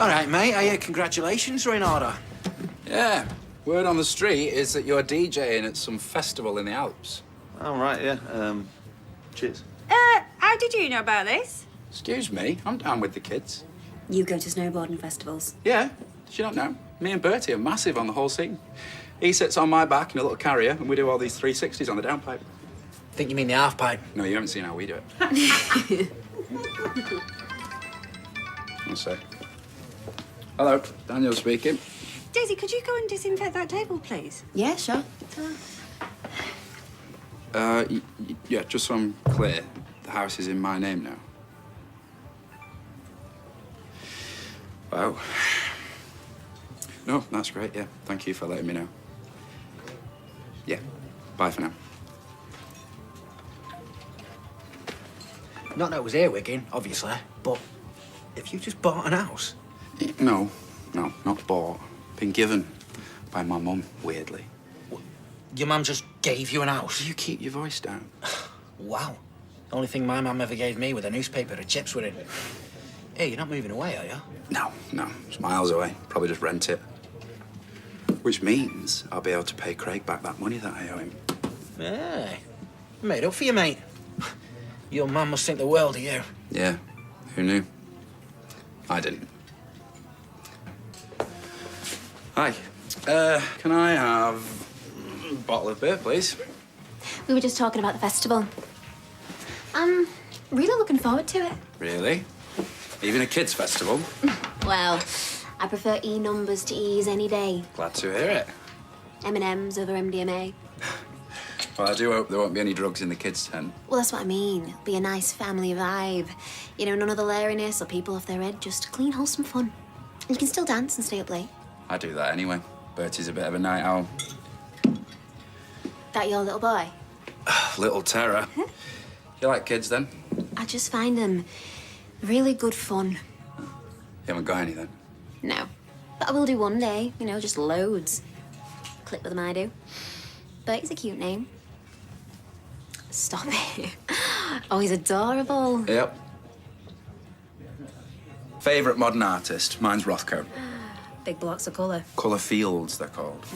All right, mate. I hear congratulations are in order. Yeah. Word on the street is that you're DJing at some festival in the Alps. All right, yeah. Cheers. How did you know about this? Excuse me, I'm down with the kids. You go to snowboarding festivals? Yeah, did you not know? Me and Bertie are massive on the whole scene. He sits on my back in a little carrier, and we do all these 360s on the downpipe. Think you mean the half pipe? No, you haven't seen how we do it. One sec. Hello, Daniel speaking. Daisy, could you go and disinfect that table, please? Yeah, sure. Yeah, just so I'm clear, the house is in my name now. Wow. No, that's great, yeah. Thank you for letting me know. Yeah, bye for now. Not that it was earwigging, obviously, but if you just bought an house... No, not bought. Been given by my mum, weirdly. Your mum just gave you an house? Do you keep your voice down? Wow. The only thing my mum ever gave me was a newspaper her chips were in. Hey, you're not moving away, are you? No. It's miles away. Probably just rent it. Which means I'll be able to pay Craig back that money that I owe him. Hey, made up for you, mate. Your mum must think the world of you. Yeah, who knew? I didn't. Hi. Can I have a bottle of beer, please? We were just talking about the festival. I'm really looking forward to it. Really? Even a kids' festival? Well, I prefer E numbers to E's any day. Glad to hear it. M&M's over MDMA. Well, I do hope there won't be any drugs in the kids' tent. Well, that's what I mean. It'll be a nice family vibe. You know, none of the lariness or people off their head, just clean, wholesome fun. And you can still dance and stay up late. I do that anyway. Bertie's a bit of a night owl. That your little boy? Little terror. You like kids, then? I just find them really good fun. You haven't got any, then? No. But I will do one day, you know, just loads. Click with them, I do. Bertie's a cute name. Stop it. Oh, he's adorable. Yep. Favourite modern artist? Mine's Rothko. Big blocks of colour. Colour fields, they're called.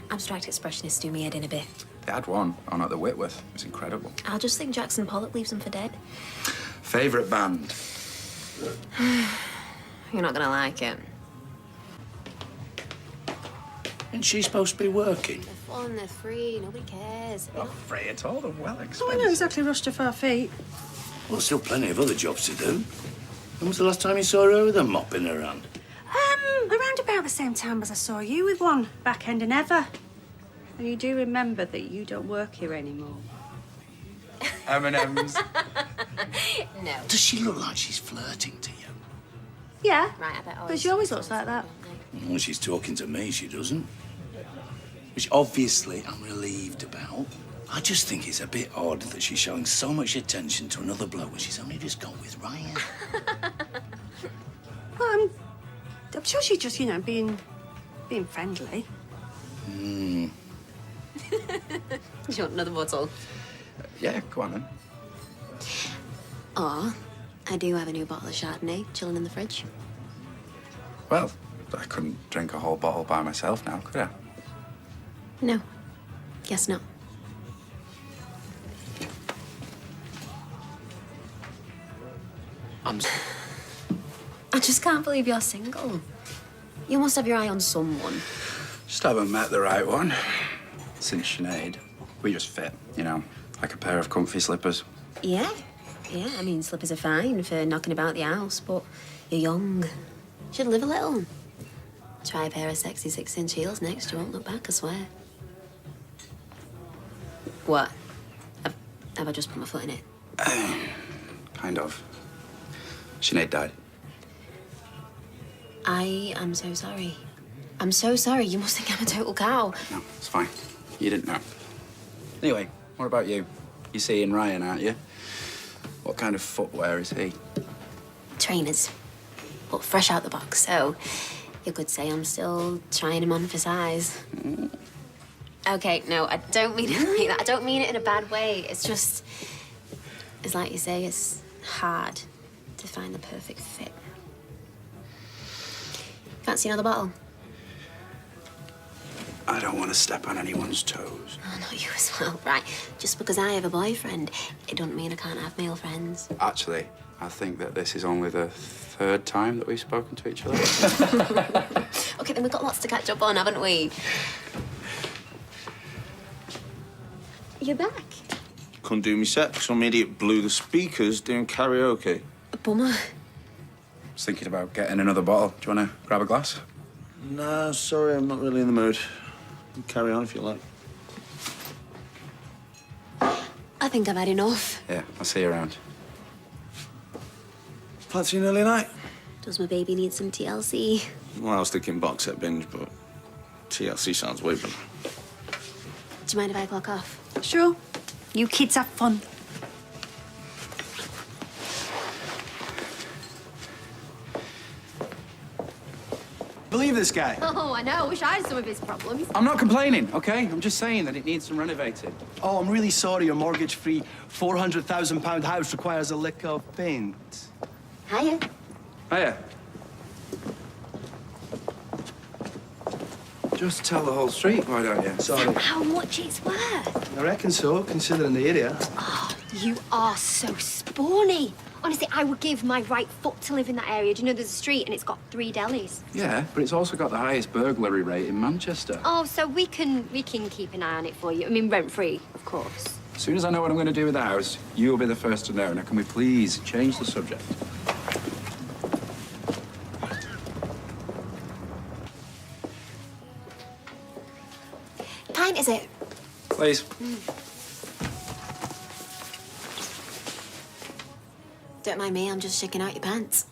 Abstract expressionists do me head in a bit. They had one on at the Whitworth. It was incredible. I just think Jackson Pollock leaves them for dead. Favourite band? You're not gonna like it. Isn't she supposed to be working? They're fun, they're free, nobody cares. Not free at all, they're well expensive. Oh, I know exactly rushed her 4 feet. Well, still plenty of other jobs to do. When was the last time you saw her with a mop in her hand? Around about the same time as I saw you with one, back end and ever. And you do remember that you don't work here anymore. M&M's. No. Does she look like she's flirting to you? Yeah, Right, I bet. but she always looks like that. Well, she's talking to me, she doesn't. Which obviously I'm relieved about. I just think it's a bit odd that she's showing so much attention to another bloke when she's only just gone with Ryan. Well, I'm sure she's just, you know, being friendly. Do you want another bottle? Yeah, go on then. Or I do have a new bottle of Chardonnay chilling in the fridge. Well, I couldn't drink a whole bottle by myself now, could I? No. Guess not. I just can't believe you're single. You must have your eye on someone. Just haven't met the right one. Since Sinead. We just fit, you know, like a pair of comfy slippers. Yeah. Yeah, I mean, slippers are fine for knocking about the house, but you're young. Should live a little. Try a pair of sexy 6-inch heels next. You won't look back, I swear. What? Have I just put my foot in it? Kind of. Sinead died. I am so sorry. I'm so sorry. You must think I'm a total cow. No, it's fine. You didn't know. Anyway, what about you? You're seeing Ryan, aren't you? What kind of footwear is he? Trainers. But fresh out the box, so you could say I'm still trying him on for size. Okay, no, I don't mean it like that. I don't mean it in a bad way. It's just, it's like you say, it's hard to find the perfect fit. Fancy another bottle? I don't want to step on anyone's toes. Oh, not you as well. Right, just because I have a boyfriend, it doesn't mean I can't have male friends. Actually, I think that this is only the third time that we've spoken to each other. Okay, then we've got lots to catch up on, haven't we? You're back. Couldn't do me set. Some idiot blew the speakers doing karaoke. A bummer. I was thinking about getting another bottle. Do you want to grab a glass? No, sorry, I'm not really in the mood. You carry on if you like. I think I've had enough. Yeah, I'll see you around. Fancy an early night? Does my baby need some TLC? Well, I was thinking box set binge, but TLC sounds way better. Do you mind if I clock off? Sure. You kids have fun. Believe this guy. Oh, I know. I wish I had some of his problems. I'm not complaining, okay? I'm just saying that it needs some renovating. Oh, I'm really sorry your mortgage-free £400,000 house requires a lick of paint. Hiya. Hiya. Just tell the whole street, why don't you? Sorry. How much it's worth? I reckon so, considering the area. You are so spawny. Honestly, I would give my right foot to live in that area. Do you know there's a street and it's got 3 delis? Yeah, but it's also got the highest burglary rate in Manchester. Oh, so we can keep an eye on it for you. I mean, rent-free, of course. As soon as I know what I'm going to do with the house, you'll be the first to know. Now, can we please change the subject? Pint, is it? Please. Don't mind me, I'm just shaking out your pants.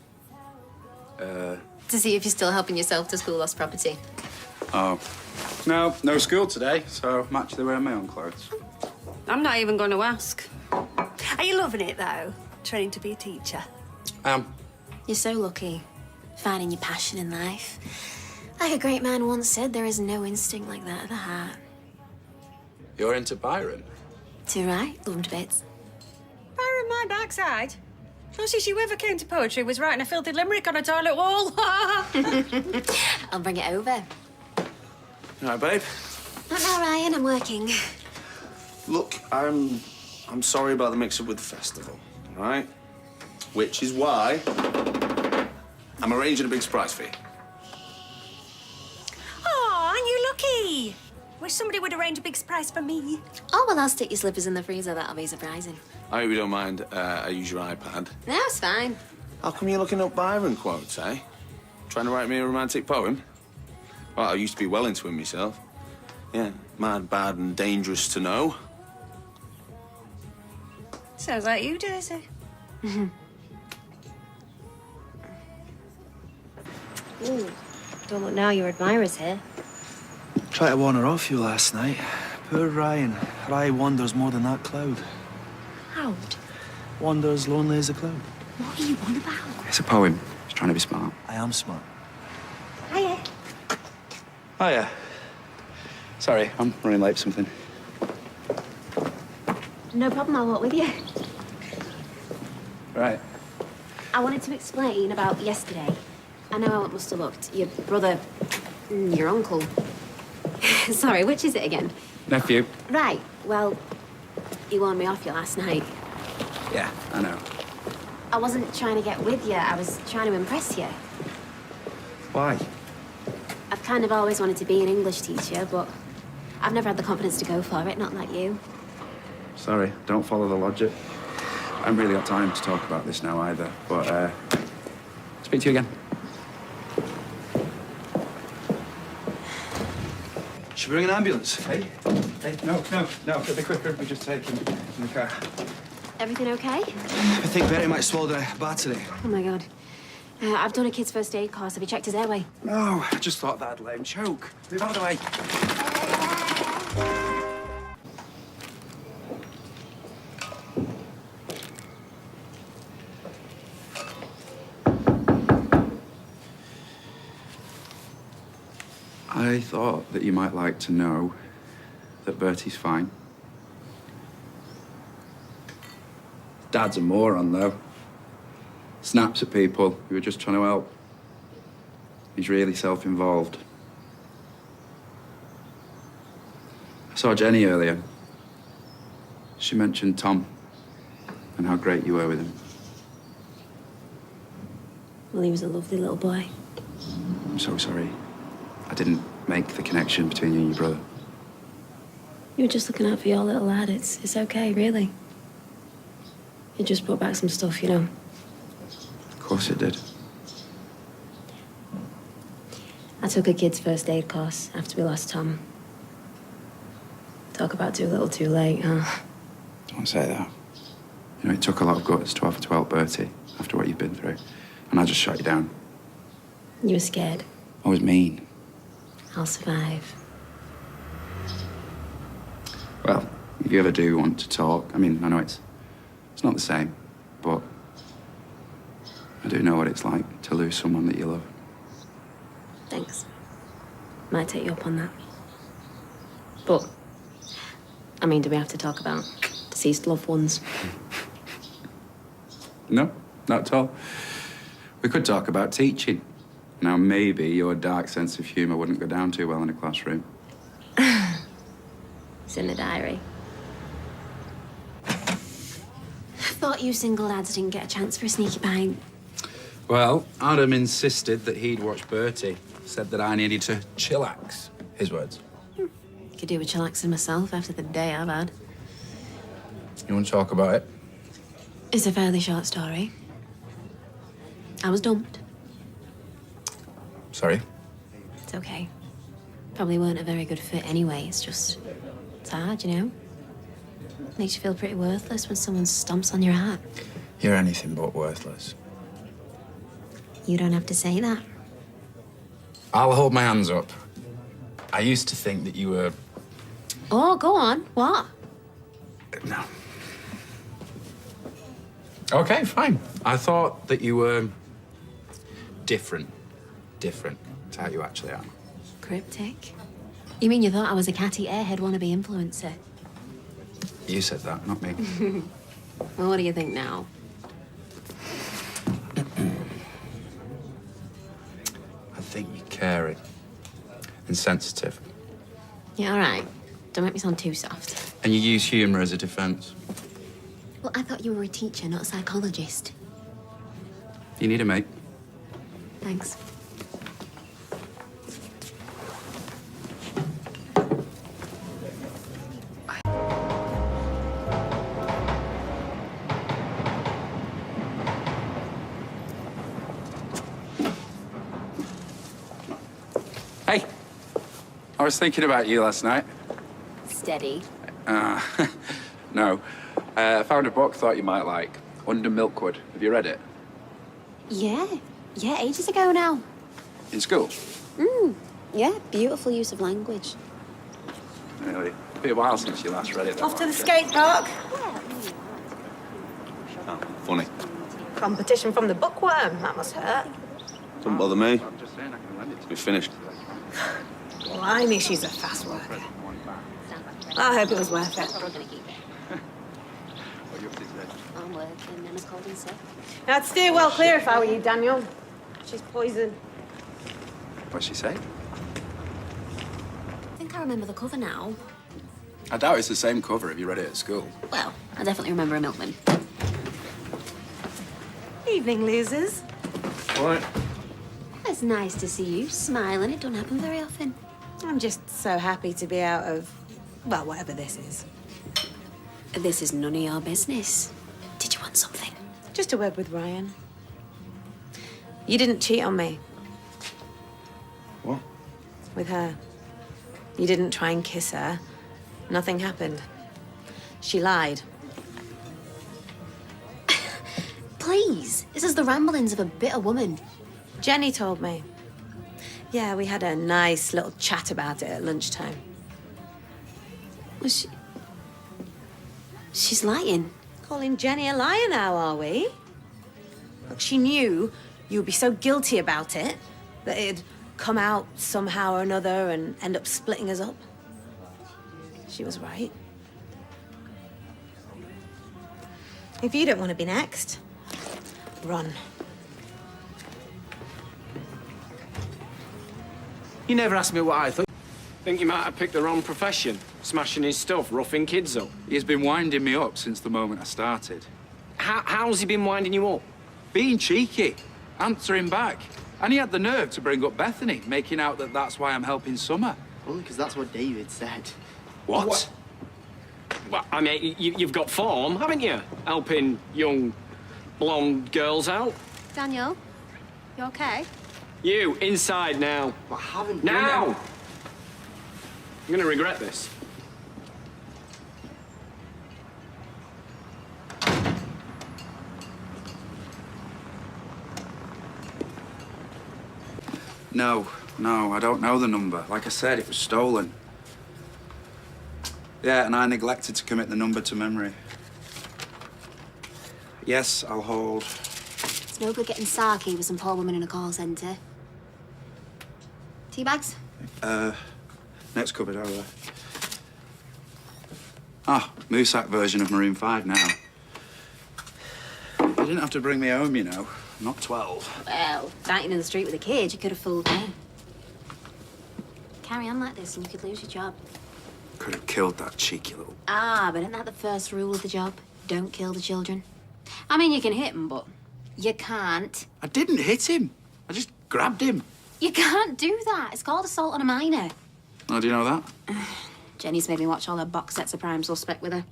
Uh... To see if you're still helping yourself to school lost property. Oh. No school today, so I'm actually wearing my own clothes. I'm not even going to ask. Are you loving it, though? Training to be a teacher? You're so lucky, finding your passion in life. Like a great man once said, there is no instinct like that of the heart. You're into Byron? Too right, love him to bits. Byron, my backside. Closest you ever came to poetry was writing a filthy limerick on a toilet wall. I'll bring it over. All right, babe. Not now, Ryan, I'm working. Look, I'm sorry about the mix-up with the festival, all right? Which is why I'm arranging a big surprise for you. Oh, aren't you lucky? Wish somebody would arrange a big surprise for me. Oh, well, I'll stick your slippers in the freezer. That'll be surprising. I hope you don't mind I use your iPad. No, it's fine. How come you're looking up Byron quotes, eh? Trying to write me a romantic poem? Well, I used to be well into him myself. Yeah, mad, bad, and dangerous to know. Sounds like you, Daisy. Ooh, don't look now, your admirer's here. Tried to warn her off you last night. Poor Ryan. Ryan wanders more than that cloud. Howard, Wanders lonely as a cloud. what are you on about? It's a poem. He's trying to be smart. I am smart. Hiya. Oh, yeah. Sorry, I'm running late for something. No problem, I'll walk with you. Right. I wanted to explain about yesterday. I know how it must have looked. Your brother, your uncle. Sorry, which is it again? Nephew. Right, well, he warned me off you last night. Yeah, I know. I wasn't trying to get with you, I was trying to impress you. Why? I've kind of always wanted to be an English teacher, but I've never had the confidence to go for it, not like you. Sorry, don't follow the logic. I haven't really got time to talk about this now either, but, speak to you again. Should we ring an ambulance? Hey, no, it'll be quicker if we just take him in the car. Everything okay? I think Betty might swallow a battery. Oh, my God. I've done a kid's first aid course. Have you checked his airway? No, I just thought that'd let him choke. Move out of the way. I thought that you might like to know that Bertie's fine. Dad's a moron, though. Snaps at people who are just trying to help. He's really self-involved. I saw Jenny earlier. She mentioned Tom and how great you were with him. Well, he was a lovely little boy. I'm so sorry. I didn't make the connection between you and your brother. You were just looking out for your little lad. It's okay, really. It just brought back some stuff, you know. Of course it did. I took a kid's first aid course after we lost Tom. Talk about too little too late, huh? Don't say that. You know, it took a lot of guts to offer to help Bertie after what you've been through. And I just shut you down. You were scared. I was mean. I'll survive. Well, if you ever do want to talk, I mean, I know it's not the same, but I do know what it's like to lose someone that you love. Thanks. Might take you up on that. But, I mean, do we have to talk about deceased loved ones? No, not at all. We could talk about teaching. Now, maybe your dark sense of humour wouldn't go down too well in a classroom. It's in the diary. Thought you single lads didn't get a chance for a sneaky pint. Well, Adam insisted that he'd watch Bertie. Said that I needed to chillax. His words. Could do with chillaxing myself after the day I've had. You want to talk about it? It's a fairly short story. I was dumped. Sorry. It's okay. Probably weren't a very good fit anyway. It's hard, you know? Makes you feel pretty worthless when someone stomps on your heart. You're anything but worthless. You don't have to say that. I'll hold my hands up. I used to think that you were... Oh, go on. What? No. Okay, fine. I thought that you were different to how you actually are. Cryptic? You mean you thought I was a catty airhead wannabe influencer? You said that, not me. Well, what do you think now? I think you're caring and sensitive. Yeah, all right. Don't make me sound too soft. And you use humour as a defence. Well, I thought you were a teacher, not a psychologist. You need a mate. Thanks. Hey, I was thinking about you last night. Steady. No. I found a book thought you might like. Under Milkwood. Have you read it? Yeah. Yeah, ages ago now. In school? Yeah, beautiful use of language. Really? It's been a while since you last read it. Off to the skate park. Oh, funny. Competition from the bookworm. That must hurt. Don't bother me. I'm just saying I can lend it to We're finished. Blimey, she's a fast worker. I hope it was worth it. We're gonna keep it. What are you up to today? I'm working, Emma's cold and sick. I'd steer well clear if I were you, Daniel. She's poison. What'd she say? I think I remember the cover now. I doubt it's the same cover if you read it at school. Well, I definitely remember a milkman. Evening, losers. What? It's nice to see you smiling. It don't happen very often. I'm just so happy to be out of, well, whatever this is. This is none of your business. Did you want something? Just a word with Ryan. You didn't cheat on me What? with her. You didn't try and kiss her. Nothing happened. She lied. Please, this is the ramblings of a bitter woman. Jenny told me. Yeah, we had a nice little chat about it at lunchtime. Was she... She's lying. Calling Jenny a liar now, are we? Look, she knew you would be so guilty about it that it'd come out somehow or another and end up splitting us up. She was right. If you don't want to be next, run. You never asked me what I thought. Think you might have picked the wrong profession, smashing his stuff, roughing kids up. He's been winding me up since the moment I started. How's he been winding you up? Being cheeky, answering back. And he had the nerve to bring up Bethany, making out that that's why I'm helping Summer. Only because that's what David said. What? Well, I mean, you've got form, haven't you? Helping young, blonde girls out. Daniel, you okay? You, inside now. But I haven't Now! done it. You're gonna regret this. No, I don't know the number. Like I said, it was stolen. Yeah, and I neglected to commit the number to memory. Yes, I'll hold. It's no good getting sarky with some poor woman in a call centre. Tea bags? Next cupboard over there. Ah, Moosac version of Marine 5 now. You didn't have to bring me home, you know. I'm not 12. Well, fighting in the street with a kid, you could have fooled me. Carry on like this and you could lose your job. Could have killed that cheeky little... Ah, but isn't that the first rule of the job? Don't kill the children. I mean, you can hit them, but you can't. I didn't hit him. I just grabbed him. You can't do that. It's called assault on a minor. How do you know that? Jenny's made me watch all her box sets of Prime Suspect with her.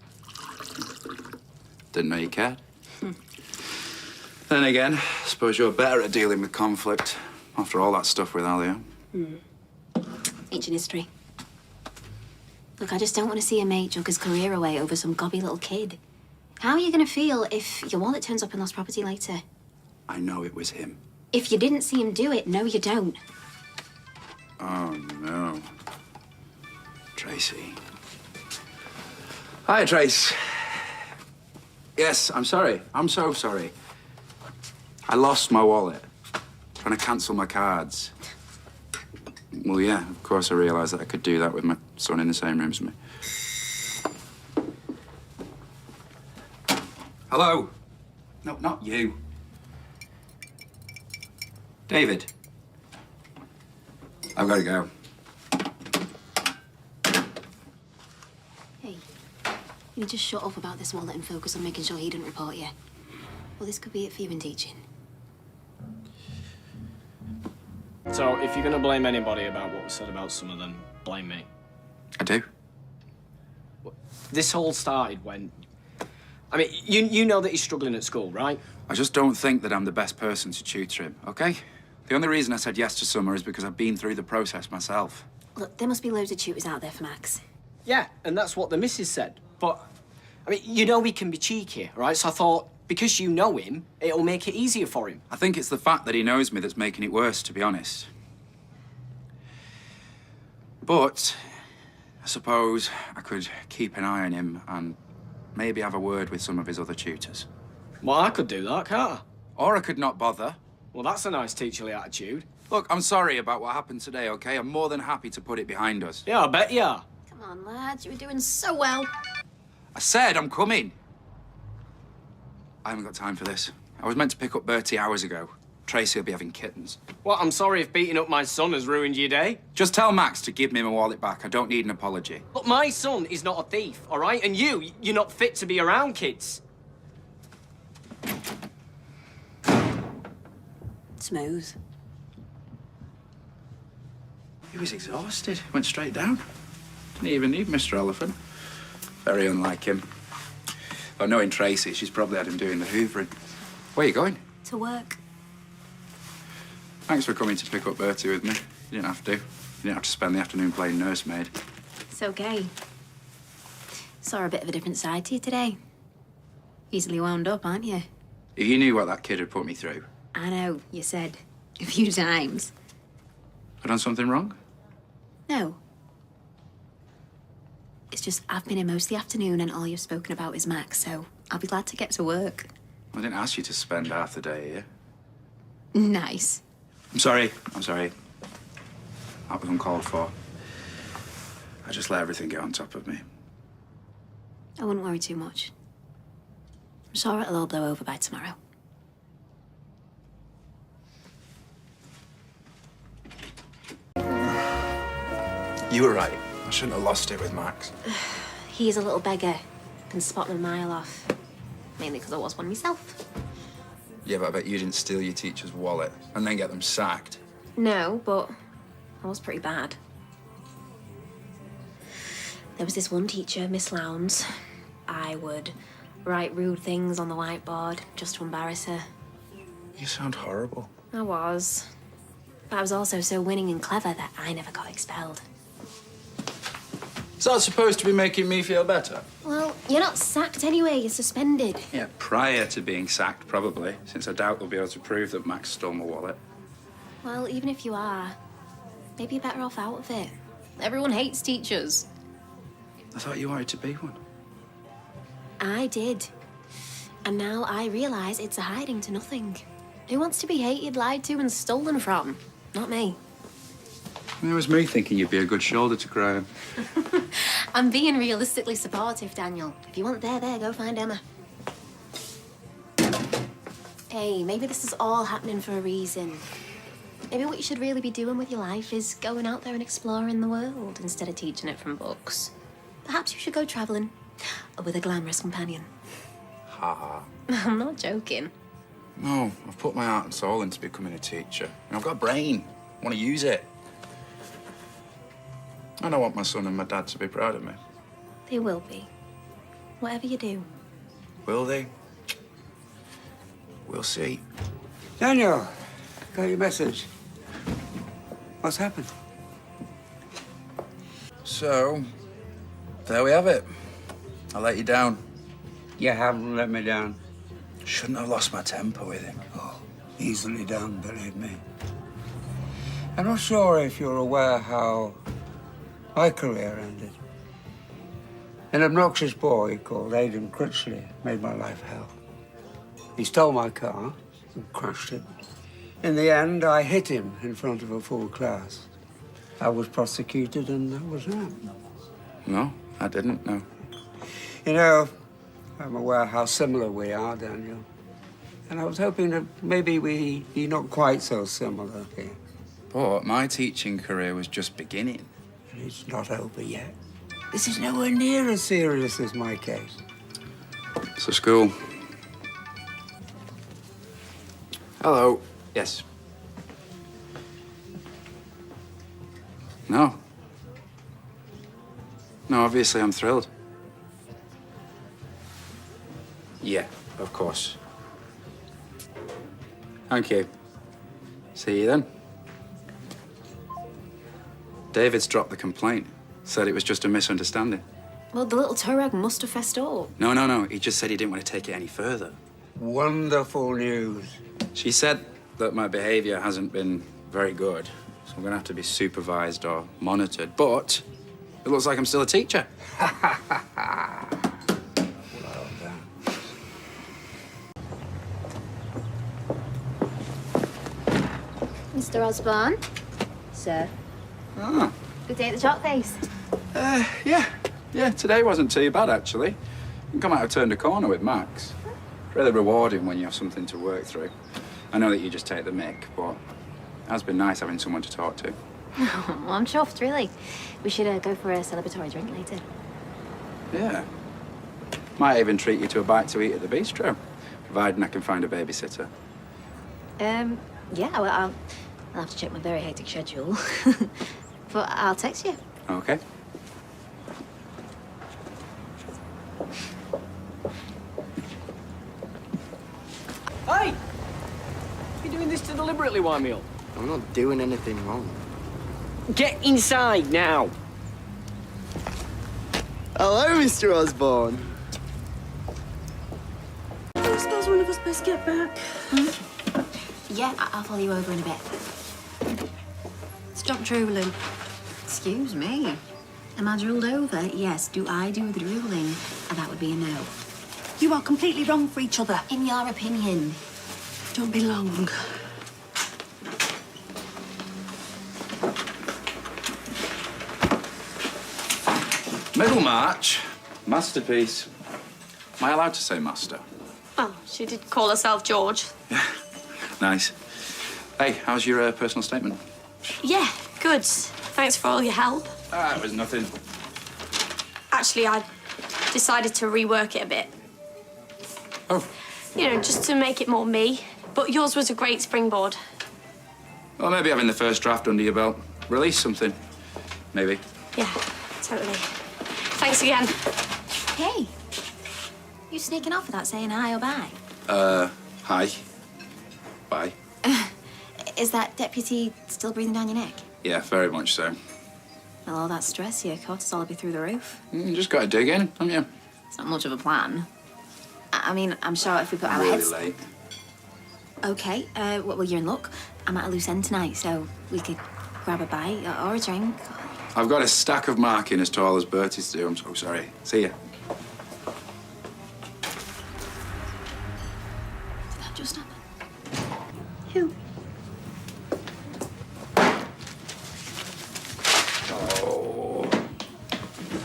Didn't know you cared. Then again, suppose you're better at dealing with conflict after all that stuff with Alia. Ancient history. Look, I just don't want to see a mate chuck his career away over some gobby little kid. How are you going to feel if your wallet turns up in lost property later? I know it was him. If you didn't see him do it, no, you don't. Oh, no. Tracy. Hi, Trace. Yes, I'm sorry. I'm so sorry. I lost my wallet. Trying to cancel my cards. Well, yeah, of course I realised that I could do that with my son in the same room as me. Hello? No, not you. David. I've got to go. Hey, you just shut up about this wallet and focus on making sure he didn't report you. Well, this could be it for you in teaching. So, if you're gonna blame anybody about what was said about some of them, blame me. I do. This all started when... I mean, you know that he's struggling at school, right? I just don't think that I'm the best person to tutor him, okay? The only reason I said yes to Summer is because I've been through the process myself. Look, there must be loads of tutors out there for Max. Yeah, and that's what the missus said. But, I mean, you know he can be cheeky, right? So I thought, because you know him, it'll make it easier for him. I think it's the fact that he knows me that's making it worse, to be honest. But I suppose I could keep an eye on him and maybe have a word with some of his other tutors. Well, I could do that, can't I? Or I could not bother. Well, that's a nice teacherly attitude. Look, I'm sorry about what happened today, okay? I'm more than happy to put it behind us. Yeah, I bet you are. Come on, lads, you were doing so well. I said I'm coming. I haven't got time for this. I was meant to pick up Bertie hours ago. Tracy will be having kittens. Well, I'm sorry if beating up my son has ruined your day. Just tell Max to give me my wallet back. I don't need an apology. Look, my son is not a thief, all right? And you're not fit to be around kids. Smooth. He was exhausted. Went straight down. Didn't even need Mr. Elephant. Very unlike him. But knowing Tracy, she's probably had him doing the hoovering. Where are you going? To work. Thanks for coming to pick up Bertie with me. You didn't have to. You didn't have to spend the afternoon playing nursemaid. It's okay. Saw a bit of a different side to you today. Easily wound up, aren't you? If you knew what that kid had put me through. I know, you said a few times. I done something wrong? No. It's just I've been in most of the afternoon and all you've spoken about is Max, so I'll be glad to get to work. I didn't ask you to spend half the day here. Nice. I'm sorry. That was uncalled for. I just let everything get on top of me. I wouldn't worry too much. I'm sure it'll all blow over by tomorrow. You were right. I shouldn't have lost it with Max. He's a little beggar. Can spot him a mile off. Mainly because I was one myself. Yeah, but I bet you didn't steal your teacher's wallet and then get them sacked. No, but I was pretty bad. There was this one teacher, Miss Lowndes. I would write rude things on the whiteboard just to embarrass her. You sound horrible. I was. But I was also so winning and clever that I never got expelled. Is that supposed to be making me feel better? Well, you're not sacked anyway, you're suspended. Yeah, prior to being sacked, probably, since I doubt they'll be able to prove that Max stole my wallet. Well, even if you are, maybe you're better off out of it. Everyone hates teachers. I thought you wanted to be one. I did. And now I realise it's a hiding to nothing. Who wants to be hated, lied to, and stolen from? Not me. It was me thinking you'd be a good shoulder to cry on. I'm being realistically supportive, Daniel. If you want there, go find Emma. Hey, maybe this is all happening for a reason. Maybe what you should really be doing with your life is going out there and exploring the world instead of teaching it from books. Perhaps you should go travelling with a glamorous companion. Ha ha. I'm not joking. No, I've put my heart and soul into becoming a teacher. And I've got a brain. I want to use it. And I want my son and my dad to be proud of me. They will be. Whatever you do. Will they? We'll see. Daniel, got your message. What's happened? So, there we have it. I let you down. You haven't let me down. Shouldn't have lost my temper with him. Oh, easily done, believe me. I'm not sure if you're aware how my career ended. An obnoxious boy called Aidan Critchley made my life hell. He stole my car and crashed it. In the end, I hit him in front of a full class. I was prosecuted, and that was that. No, I didn't, no. You know, I'm aware how similar we are, Daniel. And I was hoping that maybe we'd be not quite so similar here. But my teaching career was just beginning. And it's not over yet. This is nowhere near as serious as my case. So, school. Hello. Yes. No. No, obviously I'm thrilled. Yeah, of course. Thank you. See you then. David's dropped the complaint. Said it was just a misunderstanding. Well, the little Turag must have fessed up. No. He just said he didn't want to take it any further. Wonderful news. She said that my behavior hasn't been very good, so I'm gonna have to be supervised or monitored. But it looks like I'm still a teacher. Well done. Mr. Osborne? Sir? Ah. Good day at the chalk face. Yeah, today wasn't too bad, actually. You can come out have turned a corner with Max. Really rewarding when you have something to work through. I know that you just take the mick, but it has been nice having someone to talk to. Well, I'm chuffed, really. We should go for a celebratory drink later. Yeah. Might even treat you to a bite to eat at the bistro, providing I can find a babysitter. Yeah, well, I'll have to check my very hectic schedule. But I'll text you. Okay. Hey! You're doing this to deliberately wind me up. I'm not doing anything wrong. Get inside now. Hello, Mr. Osborne. I suppose one of us best get back. Yeah, I'll follow you over in a bit. Stop drooling. Excuse me. Am I drooled over? Yes. Do I do the drooling? And that would be a no. You are completely wrong for each other. In your opinion. Don't be long. Middlemarch. Masterpiece. Am I allowed to say master? Oh, she did call herself George. Nice. Hey, how's your personal statement? Yeah, good. Thanks for all your help. Ah, it was nothing. Actually, I decided to rework it a bit. Oh. You know, just to make it more me. But yours was a great springboard. Well, maybe having the first draft under your belt. Release something. Maybe. Yeah, totally. Thanks again. Hey, you sneaking off without saying hi or bye? Hi. Bye. Is that deputy still breathing down your neck? Yeah, very much so. Well, all that stress, your cortisol will be through the roof. You just got to dig in, haven't you? It's not much of a plan. I mean, I'm sure if we put our Really heads... late. Okay, well, you're in luck. I'm at a loose end tonight, so we could grab a bite or a drink. I've got a stack of marking as tall as Bertie's to do. I'm so sorry. See ya. Did that just happen? Who?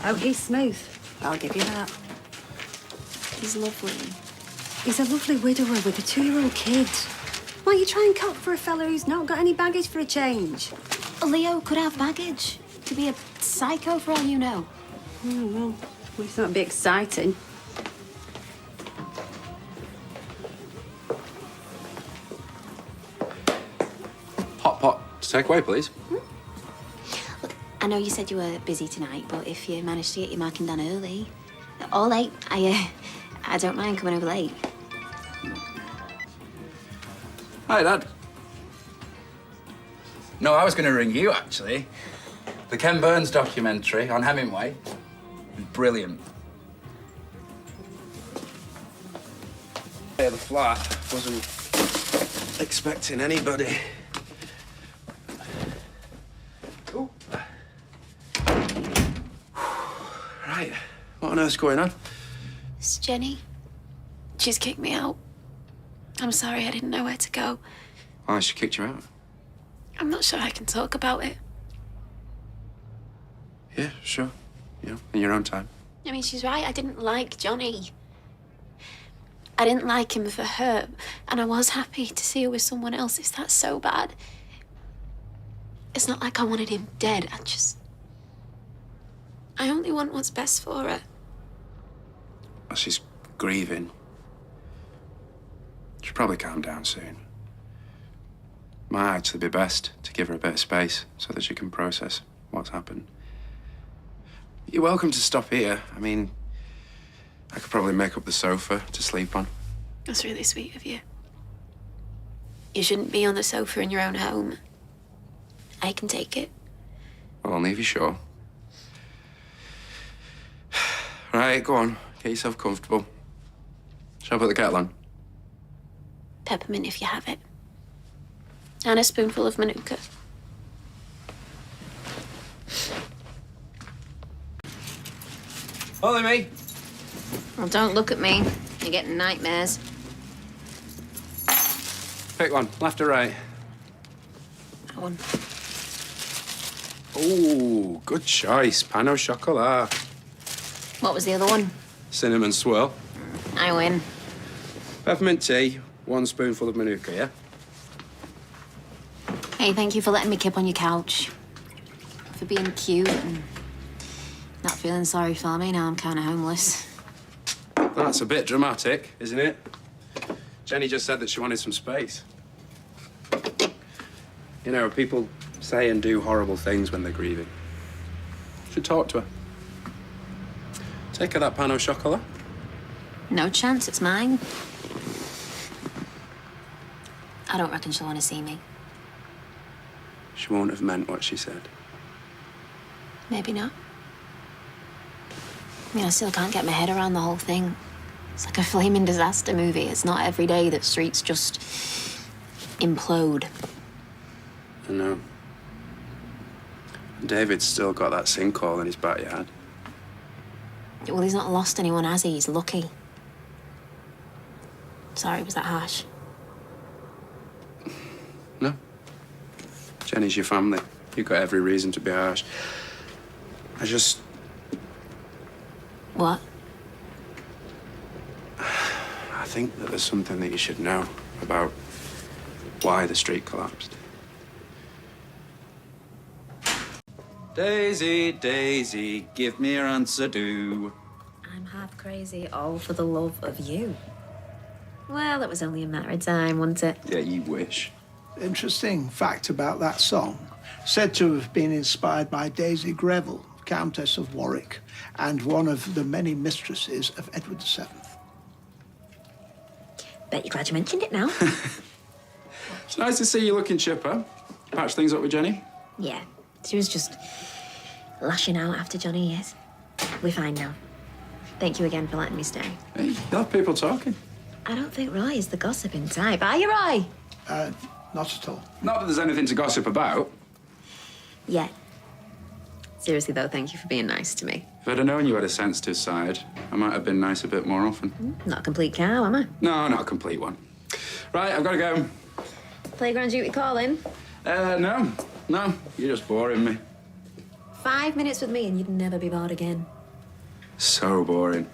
Oh, he's smooth. I'll give you that. He's lovely. He's a lovely widower with a 2-year-old kid. Why you try and cop for a fella who's not got any baggage for a change? Leo could have baggage. Could be a psycho for all you know. Oh, well, it's not a bit exciting. Hot pot to take away, please. I know you said you were busy tonight, but if you managed to get your marking done early, or late, I don't mind coming over late. Hi, Dad. No, I was going to ring you, actually. The Ken Burns documentary on Hemingway. Brilliant. Yeah, the flat wasn't expecting anybody. Ooh. Right. What on earth's going on? It's Jenny. She's kicked me out. I'm sorry, I didn't know where to go. Why, she kicked you out? I'm not sure I can talk about it. Yeah, sure. You know, in your own time. I mean, she's right. I didn't like Johnny. I didn't like him for her, and I was happy to see her with someone else. Is that so bad? It's not like I wanted him dead. I only want what's best for her. Well, she's grieving. She'll probably calm down soon. Might actually be best to give her a bit of space so that she can process what's happened. You're welcome to stop here. I mean, I could probably make up the sofa to sleep on. That's really sweet of you. You shouldn't be on the sofa in your own home. I can take it. Well, I'll leave you sure. Right, go on. Get yourself comfortable. Shall I put the kettle on? Peppermint if you have it. And a spoonful of manuka. Follow me. Well, don't look at me. You're getting nightmares. Pick one, left or right? That one. Ooh, good choice. Pan au chocolat. What was the other one? Cinnamon swirl. I win. Peppermint tea, 1 spoonful of manuka, yeah? Hey, thank you for letting me kip on your couch. For being cute and not feeling sorry for me. Now I'm kind of homeless. That's a bit dramatic, isn't it? Jenny just said that she wanted some space. You know, people say and do horrible things when they're grieving. You should talk to her. Take her that pan au chocolat. No chance, it's mine. I don't reckon she'll want to see me. She won't have meant what she said. Maybe not. I mean, I still can't get my head around the whole thing. It's like a flaming disaster movie. It's not every day that streets just implode. I know. David's still got that sinkhole in his backyard. Well, he's not lost anyone, has he? He's lucky. Sorry, was that harsh? No. Jenny's your family. You've got every reason to be harsh. I just... What? I think that there's something that you should know about why the street collapsed. Daisy, Daisy, give me your answer, do. I'm half crazy, all for the love of you. Well, it was only a matter of time, wasn't it? Yeah, you wish. Interesting fact about that song. Said to have been inspired by Daisy Greville, Countess of Warwick, and one of the many mistresses of Edward VII. Bet you're glad you mentioned it now. It's nice to see you looking chipper. Patch things up with Jenny? Yeah, she was just lashing out after Johnny years. We're fine now. Thank you again for letting me stay. Hey, you have people talking. I don't think Roy is the gossiping type. Are you, Roy? Not at all. Not that there's anything to gossip about. Yeah. Seriously, though, thank you for being nice to me. If I'd have known you had a sensitive side, I might have been nice a bit more often. Not a complete cow, am I? No, not a complete one. Right, I've got to go. Playground duty calling. No. You're just boring me. 5 minutes with me and you'd never be bored again. So boring.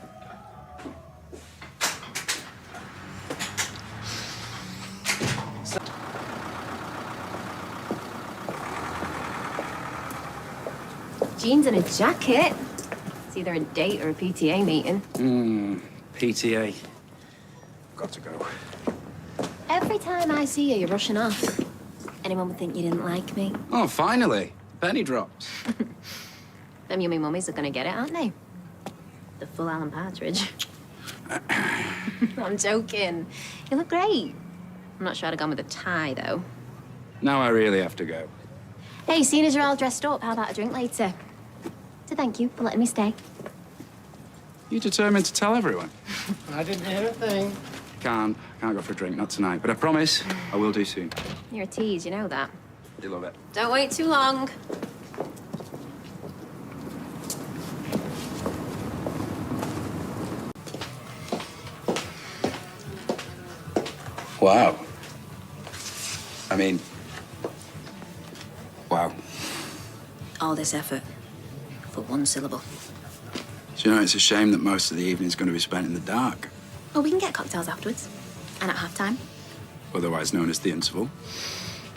Jeans and a jacket. It's either a date or a PTA meeting. PTA. Got to go. Every time I see you, you're rushing off. Anyone would think you didn't like me. Oh, finally. Penny drops. Them yummy mummies are gonna get it, aren't they? The full Alan Partridge. I'm joking. You look great. I'm not sure I'd have gone with a tie, though. Now I really have to go. Hey, seeing as you're all dressed up, how about a drink later? So thank you for letting me stay. You determined to tell everyone? I didn't hear a thing. Can't go for a drink, not tonight. But I promise I will do soon. You're a tease, you know that. You love it. Don't wait too long. Wow. I mean, wow. All this effort for one syllable. Do you know, it's a shame that most of the evening's going to be spent in the dark, Oh, we can get cocktails afterwards. And at halftime. otherwise known as the interval.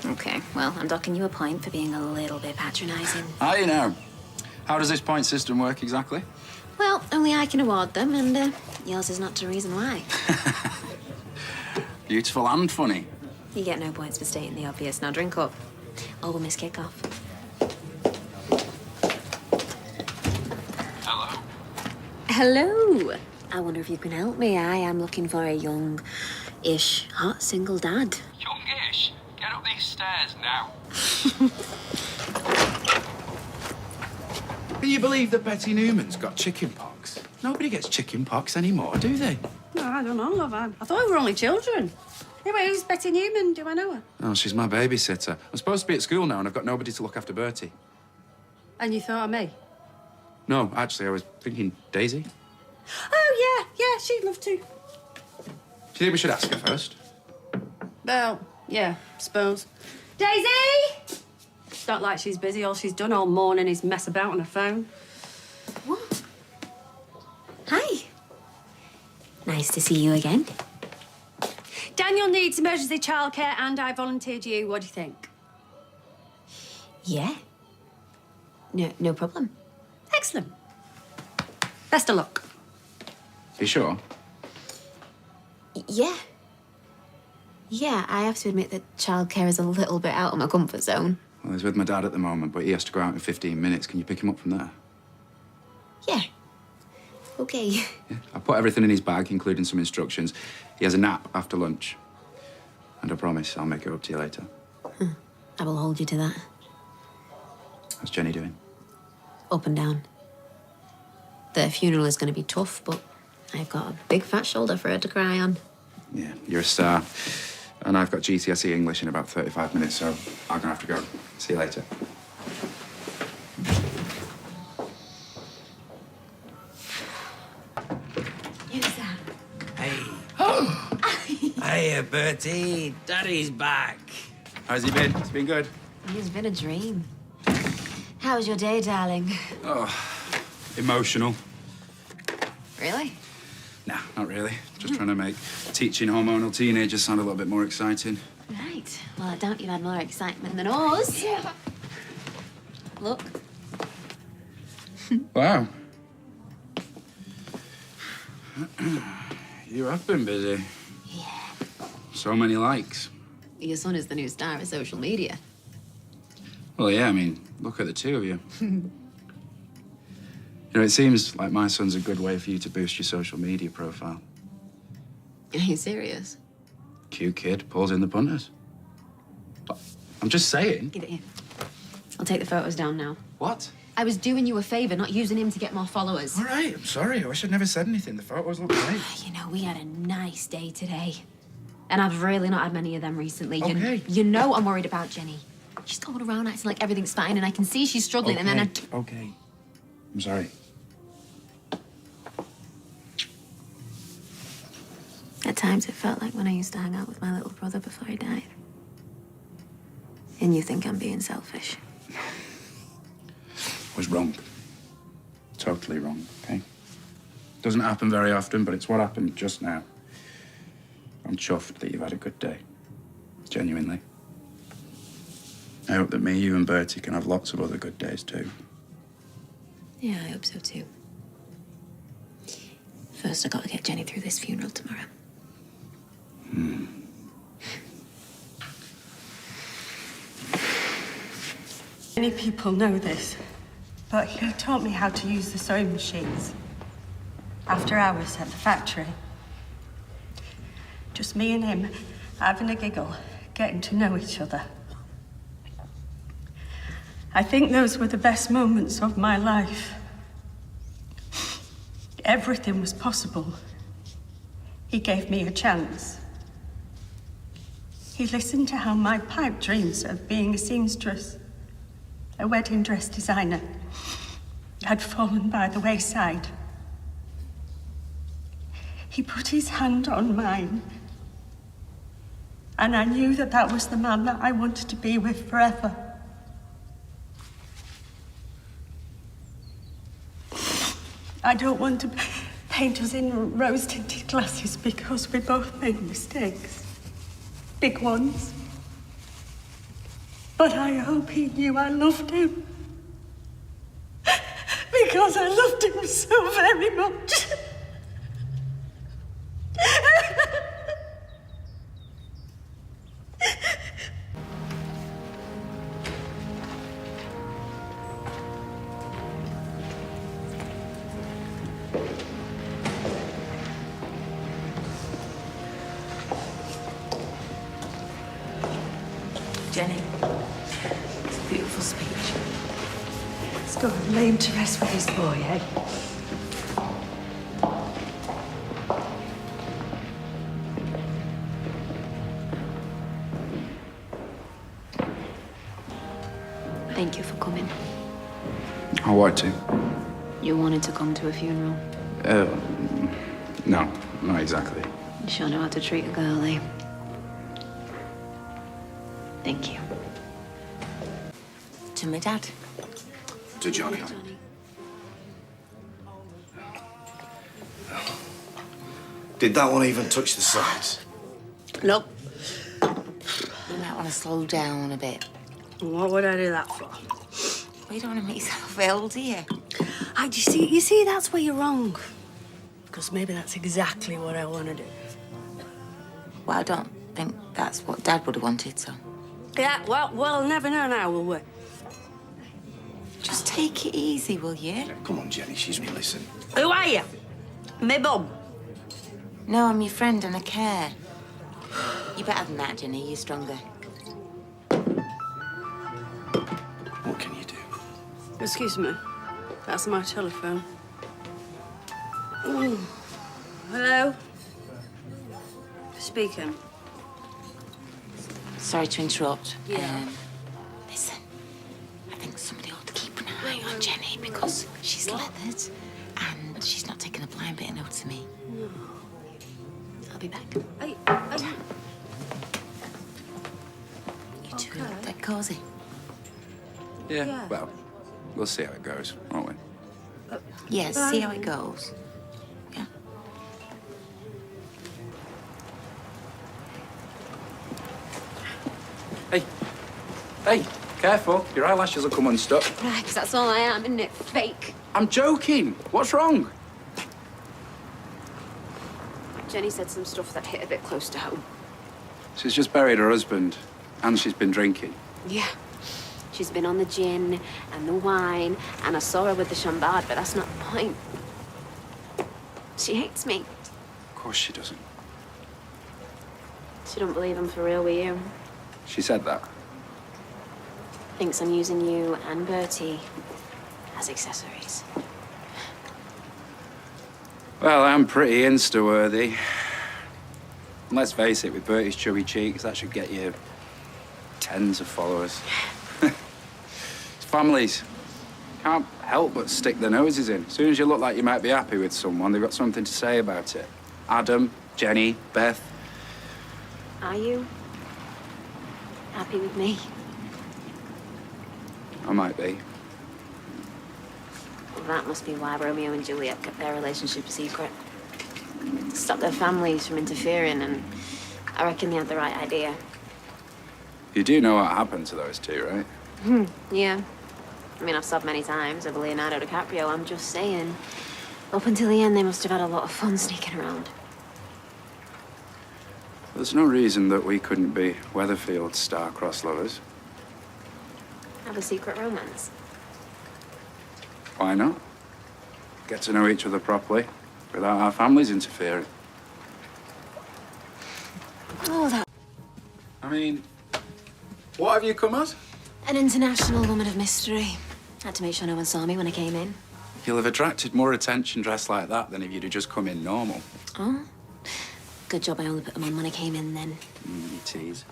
Okay, well, I'm docking you a point for being a little bit patronising. You know. How does this point system work exactly? Well, only I can award them, and yours is not the reason why. Beautiful and funny. You get no points for stating the obvious. Now drink up. Or we'll miss kickoff. Hello. Hello. I wonder if you can help me. I am looking for a young-ish, hot single dad. Youngish, get up these stairs now. Can you believe that Betty Newman's got chicken pox? Nobody gets chicken pox anymore, do they? No, I don't know, love. I thought we were only children. Anyway, who's Betty Newman? Do I know her? Oh, she's my babysitter. I'm supposed to be at school now, and I've got nobody to look after Bertie. And you thought of me? No, actually, I was thinking Daisy. Oh, yeah, she'd love to. Do you think we should ask her first? Well, yeah, suppose. Daisy! It's not like she's busy. All she's done all morning is mess about on her phone. What? Hi. Nice to see you again. Daniel needs emergency childcare and I volunteered you. What do you think? Yeah. No problem. Excellent. Best of luck. You sure? Yeah. Yeah, I have to admit that childcare is a little bit out of my comfort zone. Well, he's with my dad at the moment, but he has to go out in 15 minutes. Can you pick him up from there? Yeah. Okay. Yeah. I put everything in his bag, including some instructions. He has a nap after lunch. And I promise I'll make it up to you later. I will hold you to that. How's Jenny doing? Up and down. The funeral is going to be tough, but I've got a big fat shoulder for her to cry on. Yeah, you're a star. And I've got GCSE English in about 35 minutes, so I'm gonna have to go. See you later. Who's that? Hey. Hey, Bertie. Daddy's back. How's he been? It's been good. It's been a dream. How was your day, darling? Oh, emotional. Really? Nah, not really. Just trying to make teaching hormonal teenagers sound a little bit more exciting. Right. Well, I doubt you've had more excitement than us. Yeah. Look. Wow. You have been busy. Yeah. So many likes. Your son is the new star of social media. Well, yeah, I mean, look at the two of you. You know, it seems like my son's a good way for you to boost your social media profile. Are you serious? Cute kid, pulls in the punters. I'm just saying. Give it here. I'll take the photos down now. What? I was doing you a favour, not using him to get more followers. All right, I'm sorry. I wish I'd never said anything. The photos look great. You know, we had a nice day today. And I've really not had many of them recently. Okay. You know I'm worried about Jenny. She's going around acting like everything's fine, and I can see she's struggling, Okay. and then Okay. I'm sorry. At times it felt like when I used to hang out with my little brother before he died. And you think I'm being selfish. Was wrong. Totally wrong, okay? Doesn't happen very often, but it's what happened just now. I'm chuffed that you've had a good day. Genuinely. I hope that me, you, and Bertie can have lots of other good days too. Yeah, I hope so too. First, I gotta get Jenny through this funeral tomorrow. Many people know this, but he taught me how to use the sewing machines. After hours at the factory. Just me and him, having a giggle, getting to know each other. I think those were the best moments of my life. Everything was possible. He gave me a chance. He listened to how my pipe dreams of being a seamstress, a wedding dress designer, had fallen by the wayside. He put his hand on mine, and I knew that that was the man that I wanted to be with forever. I don't want to paint us in rose-tinted glasses because we both made mistakes. Big ones. But I hope he knew I loved him. Because I loved him so very much. Jenny, it's a beautiful speech. Let's go and lay him to rest with his boy, eh? Thank you for coming. I want to. You wanted to come to a funeral. No, not exactly. You sure know how to treat a girl, eh? Thank you. To my dad. To Johnny. Did that one even touch the sides? Nope. You might want to slow down a bit. What would I do that for? Well, you don't want to make yourself ill, do you? You see, that's where you're wrong. Because maybe that's exactly what I want to do. Well, I don't think that's what Dad would have wanted, so. Yeah, well, we'll never know now, will we? Just take it easy, will you? Come on, Jenny, she's me, listen. Who are you? Me bum? No, I'm your friend and I care. You're better than that, Jenny. You're stronger. What can you do? Excuse me. That's my telephone. Ooh. Hello? Speaking. Sorry to interrupt. Yeah. Listen, I think somebody ought to keep an eye on Jenny because she's leathered and she's not taking a blind bit of note of me. No. I'll be back. Hey. You two look dead cosy. Yeah, well, we'll see how it goes, won't we? Yeah, see how it goes. Yeah. Hey, careful. Your eyelashes will come unstuck. Right, because that's all I am, isn't it? Fake. I'm joking. What's wrong? Jenny said some stuff that hit a bit close to home. She's just buried her husband, and she's been drinking. Yeah. She's been on the gin and the wine, and I saw her with the chambard, but that's not the point. She hates me. Of course she doesn't. She don't believe I'm for real with you. She said that. Thinks I'm using you and Bertie as accessories. Well, I'm pretty Insta-worthy. And let's face it, with Bertie's chubby cheeks, that should get you tens of followers. It's families. Can't help but stick their noses in. As soon as you look like you might be happy with someone, they've got something to say about it. Adam, Jenny, Beth. Are you happy with me? I might be. Well, that must be why Romeo and Juliet kept their relationship a secret. To stop their families from interfering, and I reckon they had the right idea. You do know what happened to those two, right? Yeah. I mean, I've sobbed many times over Leonardo DiCaprio. I'm just saying, up until the end, they must have had a lot of fun sneaking around. There's no reason that we couldn't be Weatherfield's star-crossed lovers. Have a secret romance. Why not? Get to know each other properly, without our families interfering. Oh, that... I mean, what have you come as? An international woman of mystery. Had to make sure no one saw me when I came in. You'll have attracted more attention dressed like that than if you'd have just come in normal. Oh? Good job I only put them on when I came in then. You tease.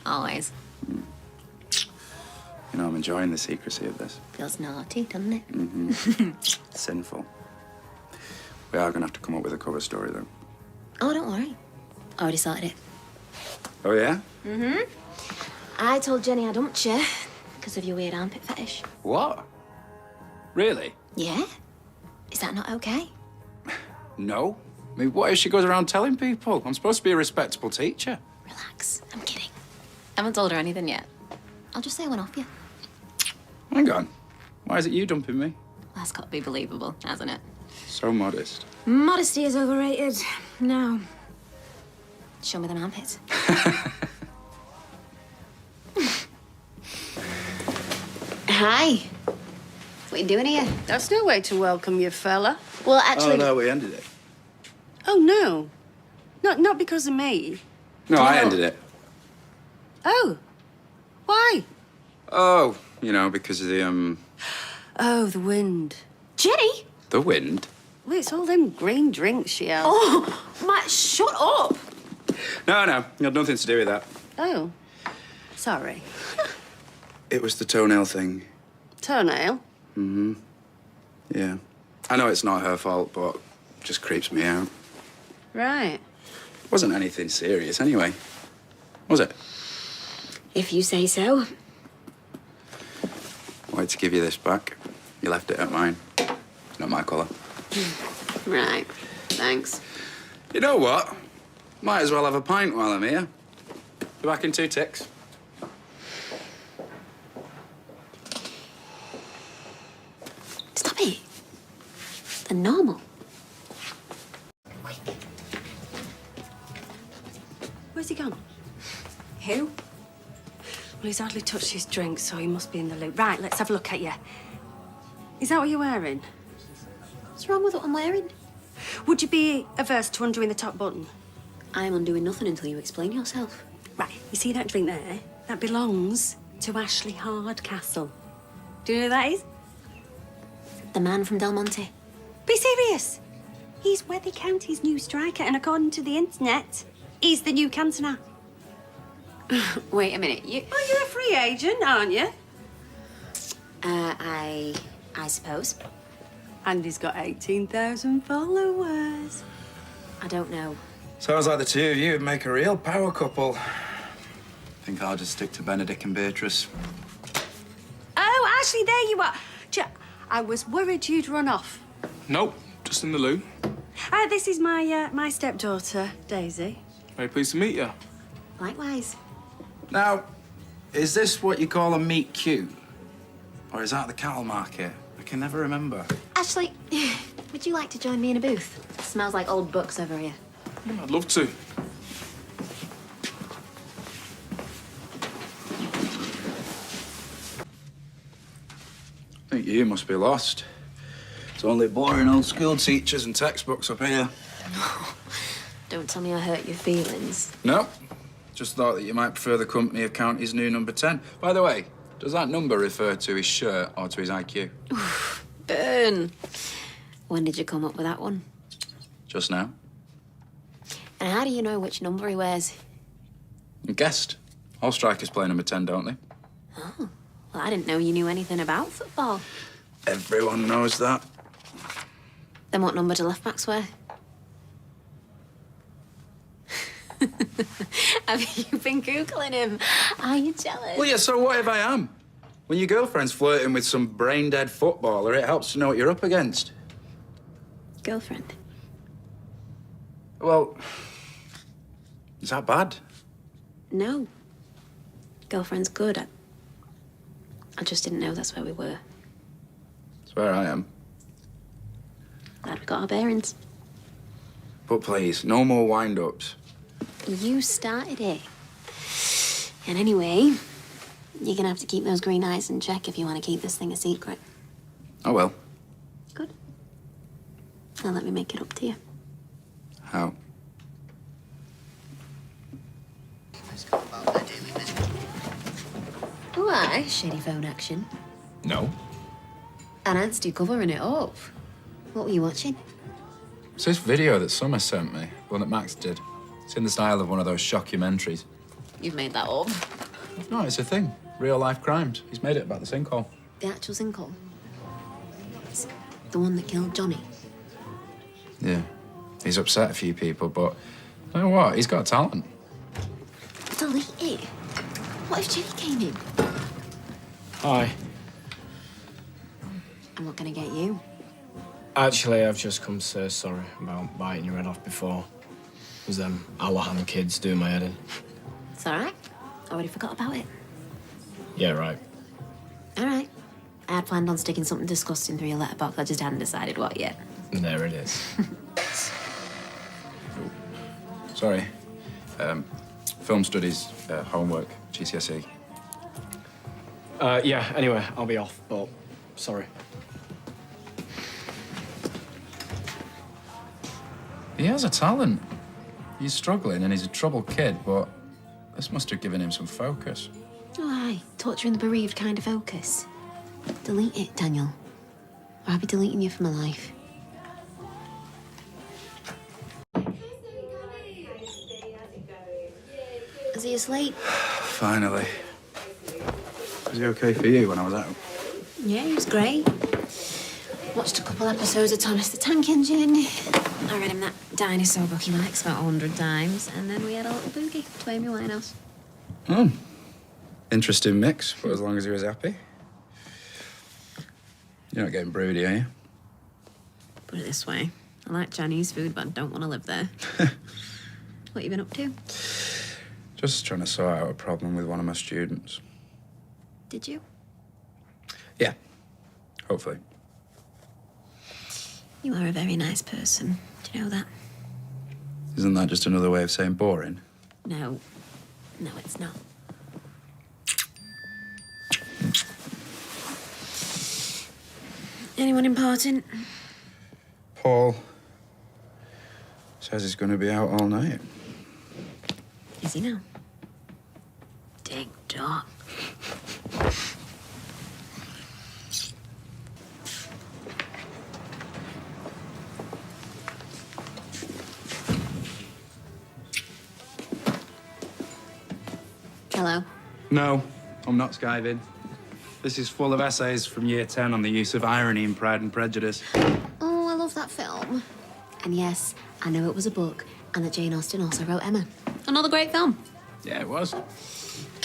Always. You know, I'm enjoying the secrecy of this. Feels naughty, doesn't it? Mm-hmm. Sinful. We are going to have to come up with a cover story, though. Oh, don't worry. I already sorted it. Oh, yeah? Mm-hmm. I told Jenny I dumped you because of your weird armpit fetish. What? Really? Yeah? Is that not okay? No. I mean, what if she goes around telling people? I'm supposed to be a respectable teacher. Relax. I'm kidding. I haven't told her anything yet. I'll just say I went off you. Hang on. Why is it you dumping me? That's got to be believable, hasn't it? So modest. Modesty is overrated. Now, show me them armpits. Hi. What are you doing here? That's no way to welcome you, fella. Well, actually... Oh, no, we ended it. Oh, no. Not because of me. No, I ended it. Oh. Why? Oh, you know, because of the, Oh, the wind. Jenny? the wind. Well, it's all them green drinks she has. Oh, Matt, shut up. No, it had nothing to do with that. Oh. Sorry. It was the toenail thing. Toenail? Mm-hmm. Yeah. I know it's not her fault, but it just creeps me out. Right. It wasn't anything serious anyway, was it? If you say so. I wanted to give you this back. You left it at mine. It's not my colour. Right. Thanks. You know what? Might as well have a pint while I'm here. Be back in 2 ticks. Stop it. They're normal. Where's he gone? Who? Well, he's hardly touched his drink, so he must be in the loop. Right, let's have a look at you. Is that what you're wearing? What's wrong with what I'm wearing? Would you be averse to undoing the top button? I'm undoing nothing until you explain yourself. Right, you see that drink there? That belongs to Ashley Hardcastle. Do you know who that is? The man from Del Monte. Be serious. He's Wethy County's new striker, and according to the internet, he's the new Cantona. Wait a minute, you... Well, you're a free agent, aren't you? I suppose. And he's got 18,000 followers. I don't know. Sounds like the two of you would make a real power couple. Think I'll just stick to Benedict and Beatrice. Oh, Ashley, there you are. I was worried you'd run off. Nope, just in the loo. This is my stepdaughter, Daisy. Very pleased to meet you. Likewise. Now, is this what you call a meet cute? Or is that the cattle market? A can never remember. Ashley, would you like to join me in a booth? It smells like old books over here. Yeah, I'd love to. I think you must be lost. It's only boring old school teachers and textbooks up here. Don't tell me I hurt your feelings. No, just thought that you might prefer the company of County's new number 10. By the way, does that number refer to his shirt or to his IQ? Burn. When did you come up with that one? Just now. And how do you know which number he wears? You guessed. All strikers play number 10, don't they? Oh, well, I didn't know you knew anything about football. Everyone knows that. Then what number do left-backs wear? Have you been Googling him? Are you jealous? Well, yeah, so what if I am? When your girlfriend's flirting with some brain-dead footballer, it helps to know what you're up against. Girlfriend? Well, is that bad? No. Girlfriend's good. I just didn't know that's where we were. It's where I am. Glad we got our bearings. But please, no more wind-ups. You started it. And anyway, you're gonna have to keep those green eyes in check if you want to keep this thing a secret. Oh, well. Good. Now let me make it up to you. How? Oh, aye, shady phone action. No. And Anstey covering it up. What were you watching? It's this video that Summer sent me, one that Max did. It's in the style of one of those shockumentaries. You've made that up. No, it's a thing. Real-life crimes. He's made it about the sinkhole. The actual sinkhole. It's the one that killed Johnny. Yeah. He's upset a few people, but you know what? He's got talent. Delete it. What if Jenny came in? Hi. I'm not gonna get you. Actually, I've just come to say sorry about biting your head off before. It was them Allahan kids doing my head in. It's all right. I already forgot about it. Yeah, right. All right. I had planned on sticking something disgusting through your letterbox. I just hadn't decided what yet. And there it is. Sorry. Film studies, homework, GCSE. Yeah, anyway, I'll be off, but sorry. He has a talent. He's struggling and he's a troubled kid, but this must have given him some focus. Oh, aye. Torturing the bereaved kind of focus. Delete it, Daniel. Or I'll be deleting you from my life. Is he asleep? Finally. Was he okay for you when I was out? Yeah, he was great. Watched a couple episodes of Thomas the Tank Engine. I read him that dinosaur book he likes about 100 times. And then we had a little boogie to Amy Winehouse. Hmm. Interesting mix, but as long as he was happy. You're not getting broody, are you? Put it this way. I like Chinese food, but I don't want to live there. What you been up to? Just trying to sort out a problem with one of my students. Did you? Yeah. Hopefully. You are a very nice person. Do you know that? Isn't that just another way of saying boring? No. No, it's not. Anyone important? Paul says he's going to be out all night. Is he now? Dig dog. Hello. No, I'm not skiving. This is full of essays from year 10 on the use of irony in Pride and Prejudice. Oh, I love that film. And yes, I know it was a book, and that Jane Austen also wrote Emma. Another great film. Yeah, it was.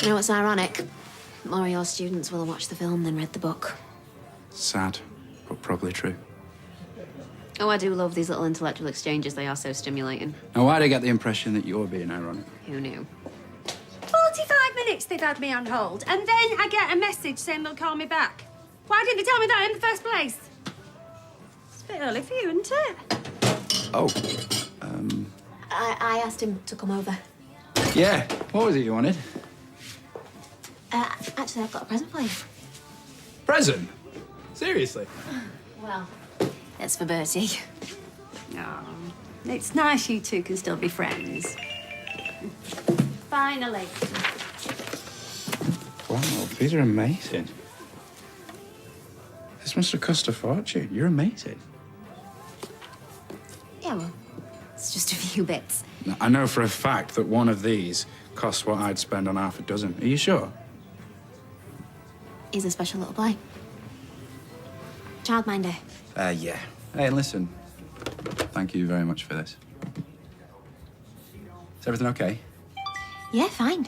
You know what's ironic? More of your students will have watched the film than read the book. Sad, but probably true. Oh, I do love these little intellectual exchanges. They are so stimulating. Now, why do I get the impression that you're being ironic? Who knew? 45 minutes they've had me on hold, and then I get a message saying they'll call me back. Why didn't you tell me that in the first place? It's a bit early for you, isn't it? Oh, I asked him to come over. yeah. What was it you wanted? Actually, I've got a present for you. Present? Seriously? Well, it's for Bertie. Oh, it's nice you two can still be friends. Finally. Wow, these are amazing. This must have cost a fortune. You're amazing. Yeah, well, it's just a few bits. Now, I know for a fact that one of these costs what I'd spend on half a dozen. Are you sure? He's a special little boy. Childminder. Yeah. Hey, listen. Thank you very much for this. Is everything okay? Yeah, fine.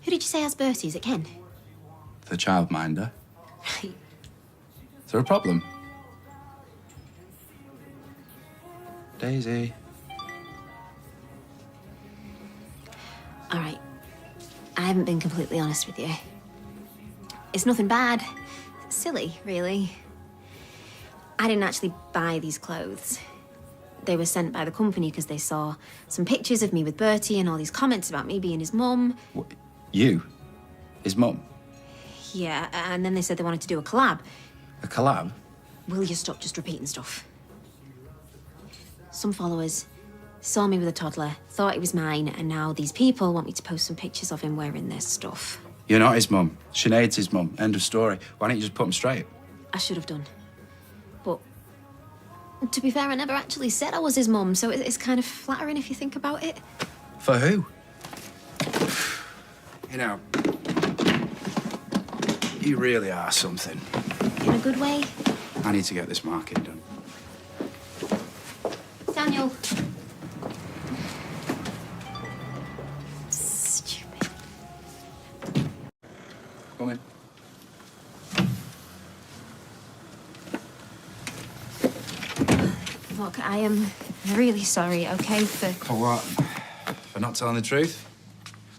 Who did you say has Bertie? Is it Ken? The childminder. Right. Is there a problem? Daisy. All right. I haven't been completely honest with you. It's nothing bad. It's silly, really. I didn't actually buy these clothes. They were sent by the company because they saw some pictures of me with Bertie and all these comments about me being his mum. What? You? His mum? Yeah, and then they said they wanted to do a collab. A collab? Will you stop just repeating stuff? Some followers saw me with a toddler, thought it was mine, and now these people want me to post some pictures of him wearing their stuff. You're not his mum. Sinead's his mum. End of story. Why don't you just put him straight? I should have done. But to be fair, I never actually said I was his mum, so it's kind of flattering if you think about it. For who? You know, you really are something. In a good way. I need to get this market done. Daniel. Stupid. Come in. Look, I am really sorry, okay, For what? For not telling the truth?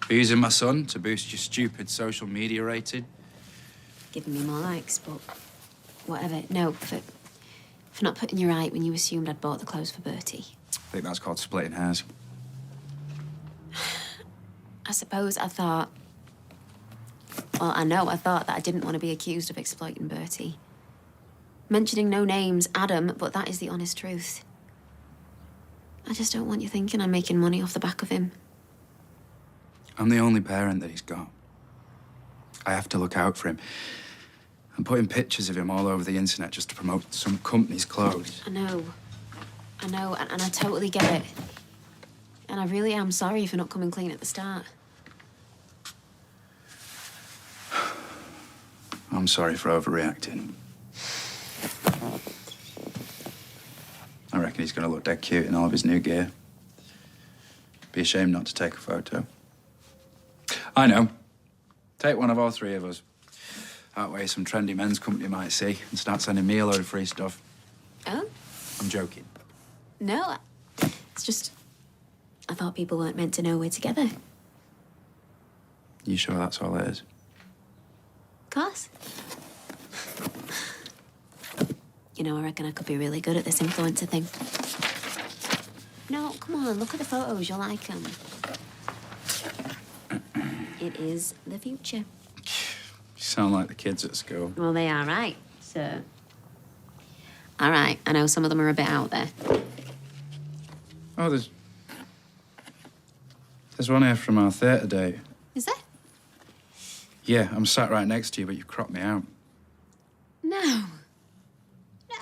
For using my son to boost your stupid social media rating? giving me more likes, but whatever. No, for not putting you right when you assumed I'd bought the clothes for Bertie. I think that's called splitting hairs. I suppose I thought... Well, I know I thought that I didn't want to be accused of exploiting Bertie. Mentioning no names, Adam, but that is the honest truth. I just don't want you thinking I'm making money off the back of him. I'm the only parent that he's got. I have to look out for him. I'm putting pictures of him all over the internet just to promote some company's clothes. I know, and I totally get it. And I really am sorry for not coming clean at the start. I'm sorry for overreacting. I reckon he's gonna look dead cute in all of his new gear. Be a shame not to take a photo. I know. Take one of all three of us. That way some trendy men's company might see and start sending me a load of free stuff. Oh? I'm joking. No, it's just... I thought people weren't meant to know we're together. You sure that's all it is? Of course. You know, I reckon I could be really good at this influencer thing. No, come on, look at the photos. You'll like them. It is the future. You sound like the kids at school. Well, they are right, so... All right, I know some of them are a bit out there. Oh, there's one here from our theatre date. Is there? Yeah, I'm sat right next to you, but you cropped me out. No.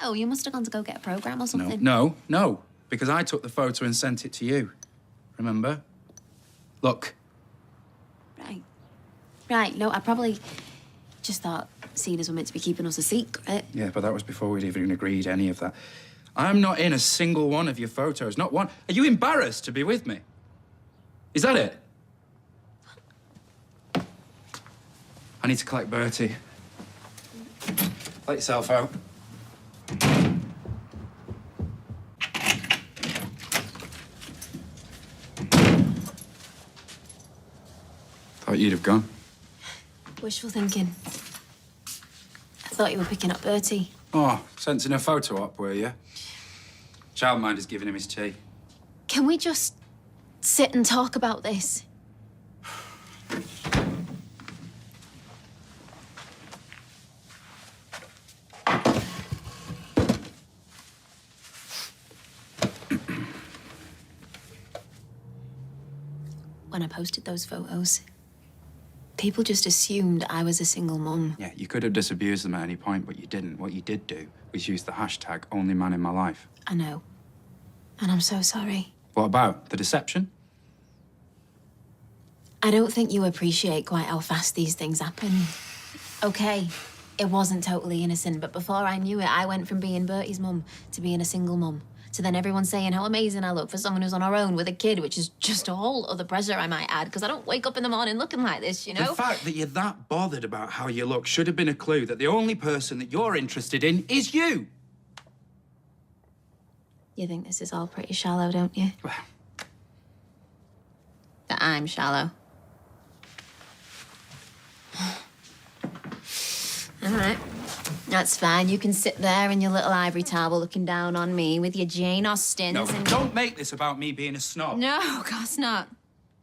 No, you must have gone to go get a programme or something. No, because I took the photo and sent it to you. Remember? Look. Right, no, I probably just thought seniors were meant to be keeping us a secret. Yeah, but that was before we'd even agreed any of that. I'm not in a single one of your photos, not one. Are you embarrassed to be with me? Is that it? I need to collect Bertie. Let yourself out. Thought you'd have gone. Wishful thinking. I thought you were picking up Bertie. Oh, sensing a photo op, were you? Childminder's giving him his tea. Can we just sit and talk about this? When I posted those photos, people just assumed I was a single mum. Yeah, you could have disabused them at any point, but you didn't. What you did do was use the hashtag #OnlyManInMyLife. I know. And I'm so sorry. What about the deception? I don't think you appreciate quite how fast these things happen. Okay, it wasn't totally innocent, but before I knew it, I went from being Bertie's mum to being a single mum. To then everyone saying how amazing I look for someone who's on her own with a kid, which is just a whole other pressure, I might add, because I don't wake up in the morning looking like this, you know? The fact that you're that bothered about how you look should have been a clue that the only person that you're interested in is you. You think this is all pretty shallow, don't you? Well. That I'm shallow. All right. That's fine. You can sit there in your little ivory tower looking down on me with your Jane Austens No, and... don't make this about me being a snob. No, of course not.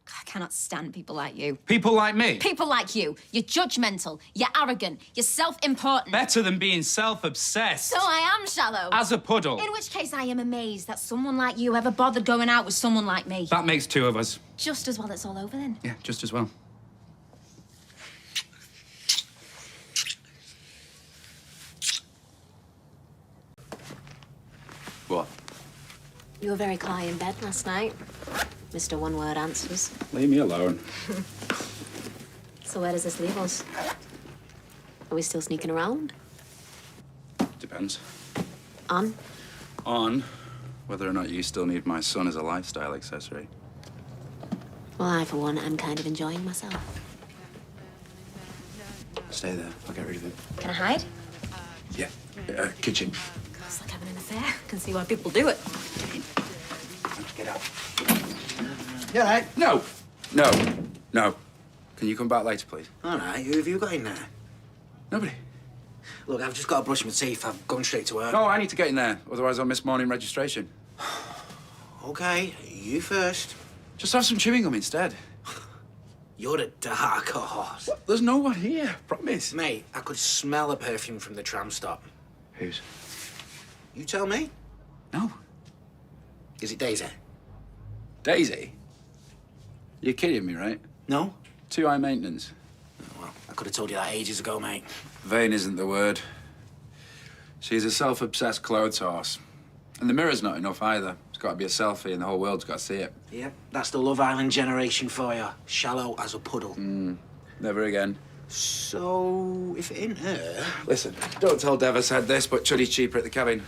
I cannot stand people like you. People like me? People like you. You're judgmental. You're arrogant. You're self-important. Better than being self-obsessed. So I am shallow. As a puddle. In which case I am amazed that someone like you ever bothered going out with someone like me. That makes two of us. Just as well it's all over then. Yeah, just as well. What? You were very quiet in bed last night. Mr. One-Word Answers. Leave me alone. So where does this leave us? Are we still sneaking around? Depends. On? On whether or not you still need my son as a lifestyle accessory. Well, I, for one, am kind of enjoying myself. Stay there. I'll get rid of him. Can I hide? Yeah. Kitchen. It's like having an affair. I can see why people do it. Get out. You all right? No. No. No. Can you come back later, please? All right, who have you got in there? Nobody. Look, I've just got to brush my teeth. I've gone straight to work. No, I need to get in there. Otherwise, I'll miss morning registration. Okay, you first. Just have some chewing gum instead. You're a dark horse. What? There's no one here. Promise. Mate, I could smell the perfume from the tram stop. Whose? You tell me. No. Is it Daisy? Daisy? You're kidding me, right? No? Too high maintenance. Oh, well, I could have told you that ages ago, mate. Vain isn't the word. She's a self-obsessed clothes horse. And the mirror's not enough either. It's got to be a selfie and the whole world's got to see it. Yep, that's the Love Island generation for you. Shallow as a puddle. Never again. So, if it ain't her... Listen, don't tell Dev I said this, but Chuddy's cheaper at the cabin.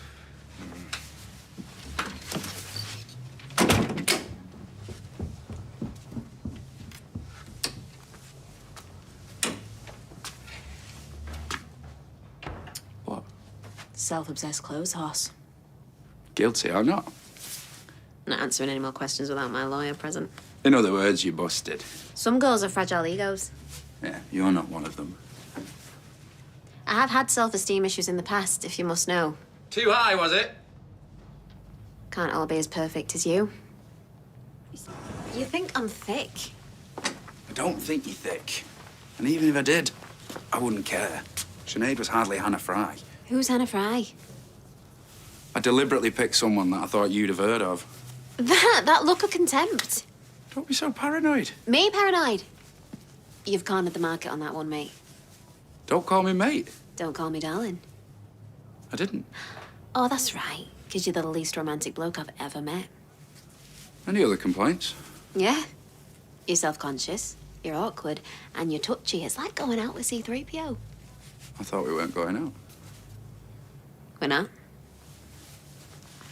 What? Self-obsessed clothes horse. Guilty or not? Not answering any more questions without my lawyer present. In other words, you busted. Some girls have fragile egos. Yeah, you're not one of them. I have had self-esteem issues in the past, if you must know. Too high, was it? Can't all be as perfect as you. You think I'm thick? I don't think you're thick. And even if I did, I wouldn't care. Sinead was hardly Hannah Fry. Who's Hannah Fry? I deliberately picked someone that I thought you'd have heard of. That look of contempt. Don't be so paranoid. Me paranoid? You've cornered the market on that one, mate. Don't call me mate. Don't call me darling. I didn't. Oh, that's right. Because you're the least romantic bloke I've ever met. Any other complaints? Yeah. You're self-conscious, you're awkward, and you're touchy. It's like going out with C-3PO. I thought we weren't going out. We're not?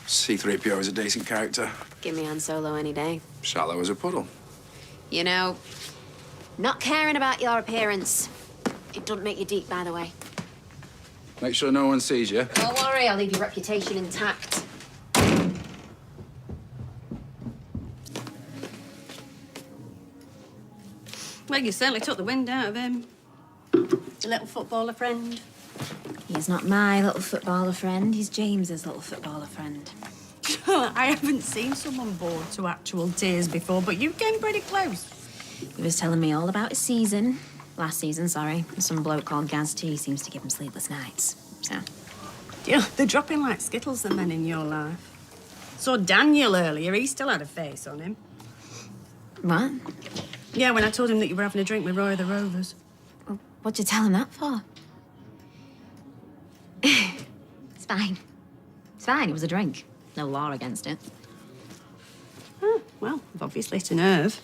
C-3PO is a decent character. Give me Han Solo any day. Shallow as a puddle. You know, not caring about your appearance. It doesn't make you deep, by the way. Make sure no one sees you. Don't worry, I'll leave your reputation intact. Well, you certainly took the wind out of him. Your little footballer friend. He's not my little footballer friend. He's James's little footballer friend. I haven't seen someone bored to actual tears before, but you came pretty close. He was telling me all about his season. Last season, sorry. Some bloke called Gaz T seems to give him sleepless nights. So... You know, they're dropping like skittles, the men in your life. Saw Daniel earlier. He still had a face on him. What? Yeah, when I told him that you were having a drink with Roy of the Rovers. Well, what'd you tell him that for? It's fine. It's fine. It was a drink. No law against it. Oh, well, I've obviously hit a nerve.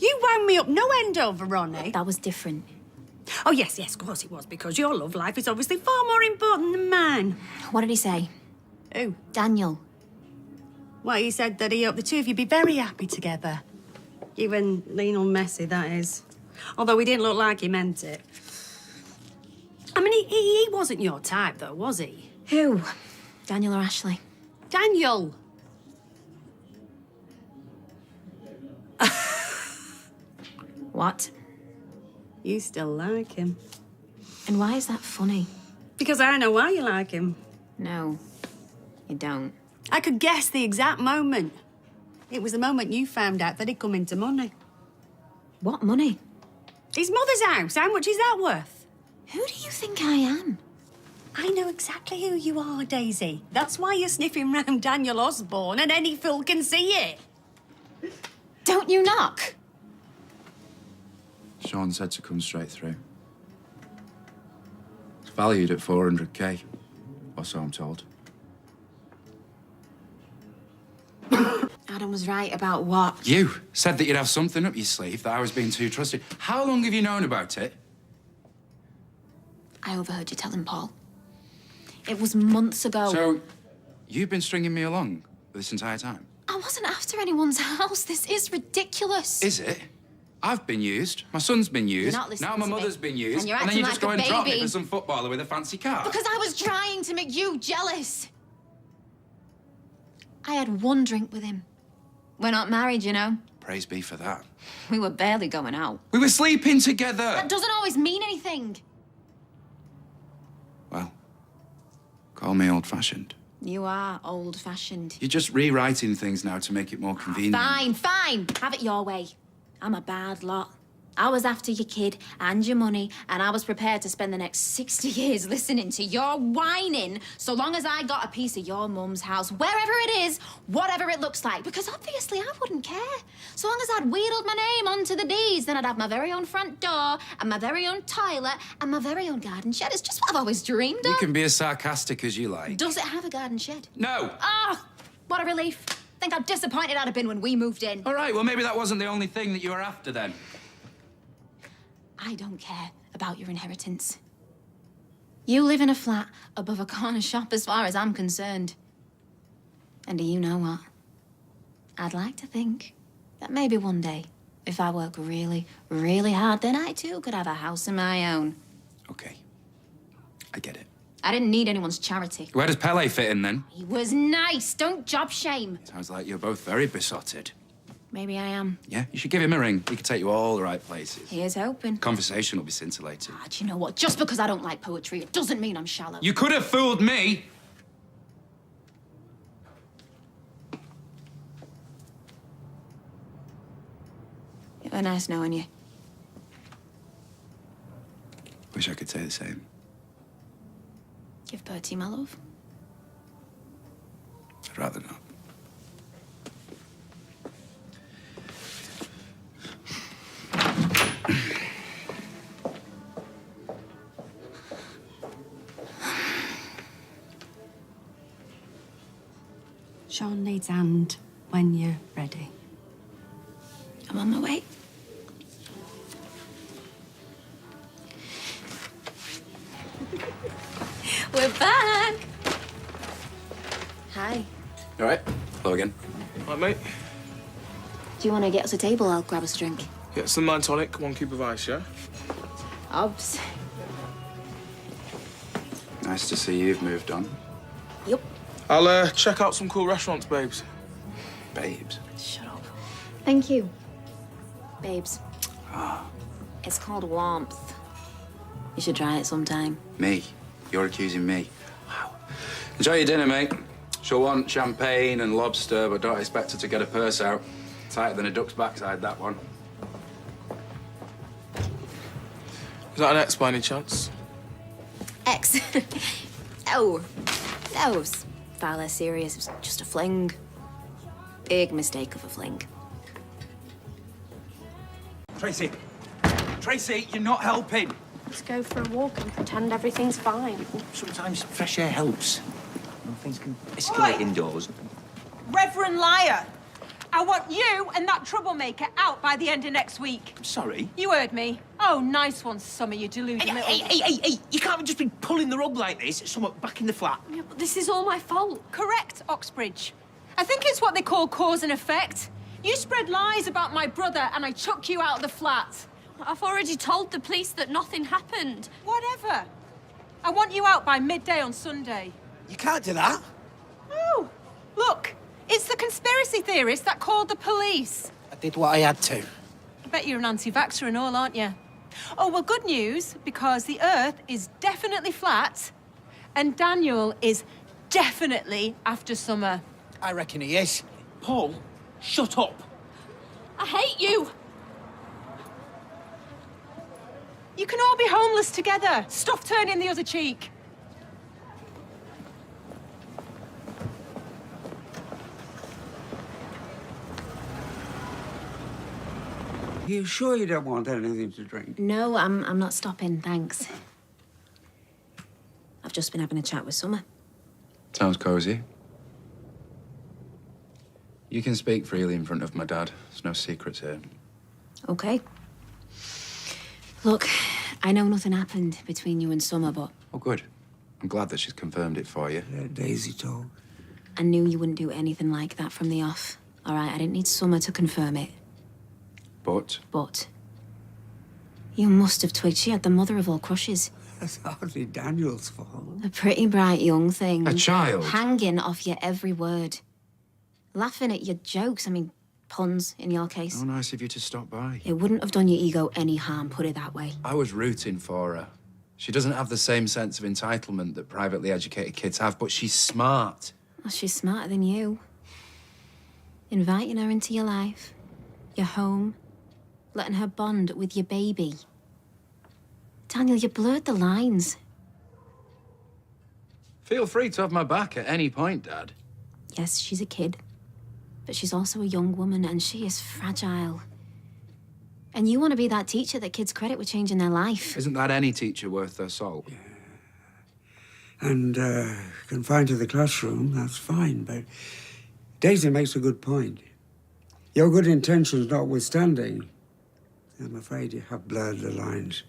You wound me up no end over Ronnie. That was different. Oh, yes, of course it was, because your love life is obviously far more important than mine. What did he say? Who? Daniel. Well, he said that he hoped the two of you be very happy together. You and Lionel Messi, that is. Although he didn't look like he meant it. I mean, he wasn't your type, though, was he? Who? Daniel or Ashley? Daniel! What? You still like him. And why is that funny? Because I know why you like him. No, you don't. I could guess the exact moment. It was the moment you found out that he'd come into money. What money? His mother's house. How much is that worth? Who do you think I am? I know exactly who you are, Daisy. That's why you're sniffing round Daniel Osborne, and any fool can see it. Don't you knock? Sean said to come straight through. It's valued at 400k, or so I'm told. Adam was right about what? You said that you'd have something up your sleeve, that I was being too trusting. How long have you known about it? I overheard you telling Paul. It was months ago. So, you've been stringing me along this entire time? I wasn't after anyone's house. This is ridiculous. Is it? I've been used. My son's been used. You're not listening Now my to me. mother's been used. And you're then acting you just like go a and drop me baby. for some footballer with a fancy car. Because I was trying to make you jealous. I had one drink with him. We're not married, you know. Praise be for that. We were barely going out. We were sleeping together. That doesn't always mean anything. Well, call me old-fashioned. You are old-fashioned. You're just rewriting things now to make it more convenient. Fine, fine. Have it your way. I'm a bad lot. I was after your kid and your money, and I was prepared to spend the next 60 years listening to your whining so long as I got a piece of your mum's house, wherever it is, whatever it looks like. Because obviously I wouldn't care. So long as I'd wheedled my name onto the deeds, then I'd have my very own front door and my very own toilet and my very own garden shed. It's just what I've always dreamed of. You can be as sarcastic as you like. Does it have a garden shed? No. Ah, what a relief. Think how disappointed I'd have been when we moved in. All right, well, maybe that wasn't the only thing that you were after then. I don't care about your inheritance. You live in a flat above a corner shop as far as I'm concerned. And do you know what? I'd like to think that maybe one day, if I work really, really hard, then I too could have a house of my own. Okay. I get it. I didn't need anyone's charity. Where does Pele fit in then? He was nice. Don't job shame. Sounds like you're both very besotted. Maybe I am. Yeah, you should give him a ring. He could take you all the right places. Here's hoping. Conversation will be scintillating. Ah, do you know what? Just because I don't like poetry, it doesn't mean I'm shallow. You could have fooled me. It was nice knowing you. Wish I could say the same. Give Bertie my love. I'd rather not. Sean needs hand when you're ready. I'm on my way. We're back. Hi. All right. Hello again. Right, mate. Do you want to get us a table? I'll grab us a drink. Get some man tonic, 1 cube of ice, yeah? Obs. Nice to see you've moved on. Yep. I'll check out some cool restaurants, babes. Babes? Shut up. Thank you. Babes. Ah. It's called warmth. You should try it sometime. Me? You're accusing me. Wow. Enjoy your dinner, mate. She'll want champagne and lobster, but don't expect her to get a purse out. Tighter than a duck's backside, that one. Is that an X by any chance? X. No. No, it was far less serious. It was just a fling. Big mistake of a fling. Tracy! Tracy, you're not helping. Let's go for a walk and pretend everything's fine. Sometimes fresh air helps. Things can escalate indoors. Reverend Liar, I want you and that troublemaker out by the end of next week. I'm sorry. You heard me. Oh, nice one, Summer, you deluded little... Hey, you can't just be pulling the rug like this. Someone back in the flat. Yeah, but this is all my fault. Correct, Oxbridge. I think it's what they call cause and effect. You spread lies about my brother and I chuck you out of the flat. I've already told the police that nothing happened. Whatever. I want you out by midday on Sunday. You can't do that. Oh, look. It's the conspiracy theorists that called the police. I did what I had to. I bet you're an anti-vaxxer and all, aren't you? Oh, well, good news, because the Earth is definitely flat and Daniel is definitely after Summer. I reckon he is. Paul, shut up. I hate you. You can all be homeless together. Stop turning the other cheek. You sure you don't want anything to drink? No, I'm not stopping, thanks. I've just been having a chat with Summer. Sounds cosy. You can speak freely in front of my dad. There's no secrets here. Okay. Look, I know nothing happened between you and Summer, but Oh, good. I'm glad that she's confirmed it for you. Let Daisy talk. I knew you wouldn't do anything like that from the off. All right, I didn't need Summer to confirm it. But You must have twigged she had the mother of all crushes. That's hardly Daniel's fault. A pretty bright young thing. A child? Hanging off your every word. Laughing at your jokes. I mean, puns in your case. How nice of you to stop by. It wouldn't have done your ego any harm, put it that way. I was rooting for her. She doesn't have the same sense of entitlement that privately educated kids have, but she's smart. Well, she's smarter than you. Inviting her into your life, your home, letting her bond with your baby. Daniel, you blurred the lines. Feel free to have my back at any point, Dad. Yes, she's a kid, but she's also a young woman, and she is fragile. And you want to be that teacher that kids credit with changing their life. Isn't that any teacher worth their salt? And confined to the classroom, that's fine, but Daisy makes a good point. Your good intentions notwithstanding, I'm afraid you have blurred the lines.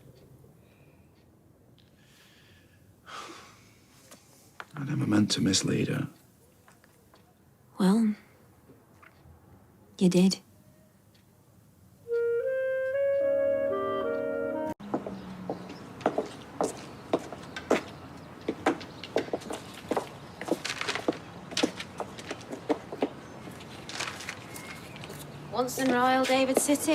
I never meant to mislead her. Well, you did. Once in Royal David City.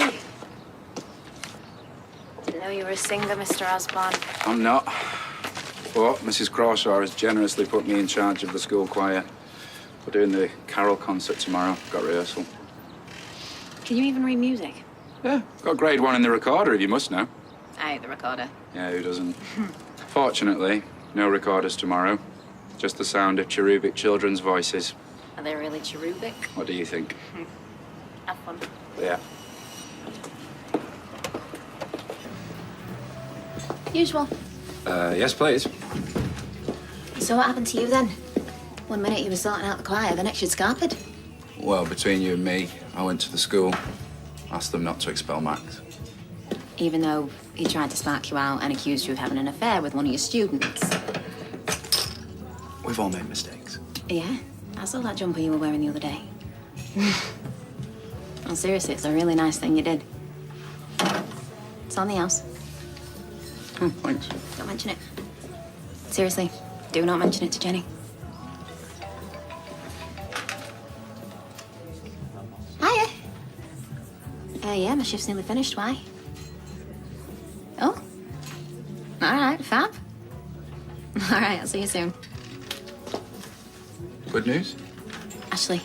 Didn't know you were a singer, Mr. Osborne. I'm not. But Mrs. Crawshaw has generously put me in charge of the school choir. We're doing the carol concert tomorrow. Got rehearsal. Can you even read music? Yeah, got grade 1 in the recorder, if you must know. Aye, the recorder. Yeah, who doesn't? Fortunately, no recorders tomorrow. Just the sound of cherubic children's voices. Are they really cherubic? What do you think? Have fun. Yeah. Usual. Yes, please. So what happened to you then? One minute you were sorting out the choir, the next you'd scarpered. Well, between you and me, I went to the school, asked them not to expel Max. Even though he tried to spark you out and accused you of having an affair with one of your students. We've all made mistakes. Yeah, I saw that jumper you were wearing the other day. Well, seriously, it's a really nice thing you did. It's on the house. Thanks. Don't mention it. Seriously, do not mention it to Jenny. Hiya. Yeah, my shift's nearly finished. Why? Oh. All right, fab. All right, I'll see you soon. Good news? Ashley,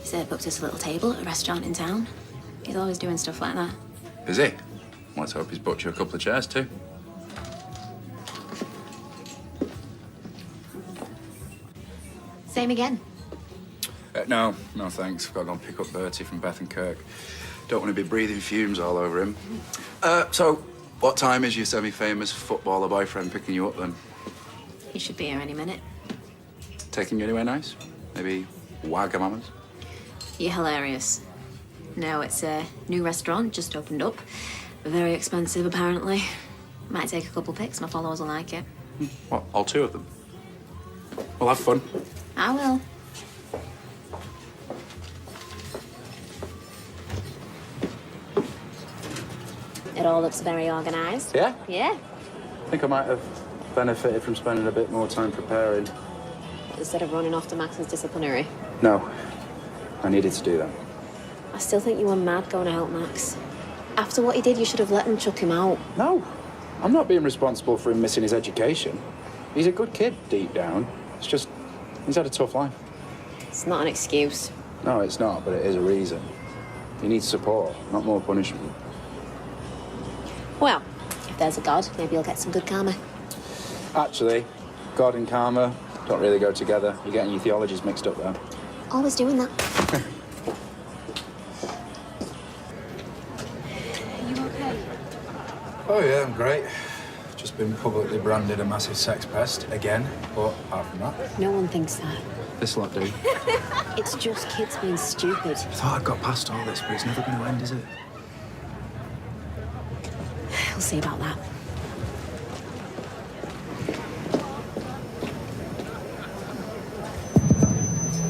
he's booked us a little table at a restaurant in town. He's always doing stuff like that. Is he? Let's hope he's booked you a couple of chairs, too. Same again. No, thanks. I've got to go and pick up Bertie from Beth and Kirk. Don't want to be breathing fumes all over him. So, what time is your semi-famous footballer boyfriend picking you up, then? He should be here any minute. Taking you anywhere nice? Maybe Wagamama's? You're hilarious. No, it's a new restaurant, just opened up. Very expensive, apparently. Might take a couple pics, my followers will like it. What, all two of them? Well, have fun. I will. It all looks very organised. Yeah? Yeah. I think I might have benefited from spending a bit more time preparing. Instead of running off to Max's disciplinary. No, I needed to do that. I still think you were mad going to help Max. After what he did, you should have let him chuck him out. No, I'm not being responsible for him missing his education. He's a good kid, deep down. It's just, he's had a tough life. It's not an excuse. No, it's not, but it is a reason. He needs support, not more punishment. Well, if there's a God, maybe you'll get some good karma. Actually, God and karma don't really go together. You're getting your theologies mixed up there. Always doing that. Oh, yeah, I'm great. Just been publicly branded a massive sex pest again, but apart from that. No one thinks that. This lot do. It's just kids being stupid. I thought I'd got past all this, but it's never going to end, is it? We'll see about that.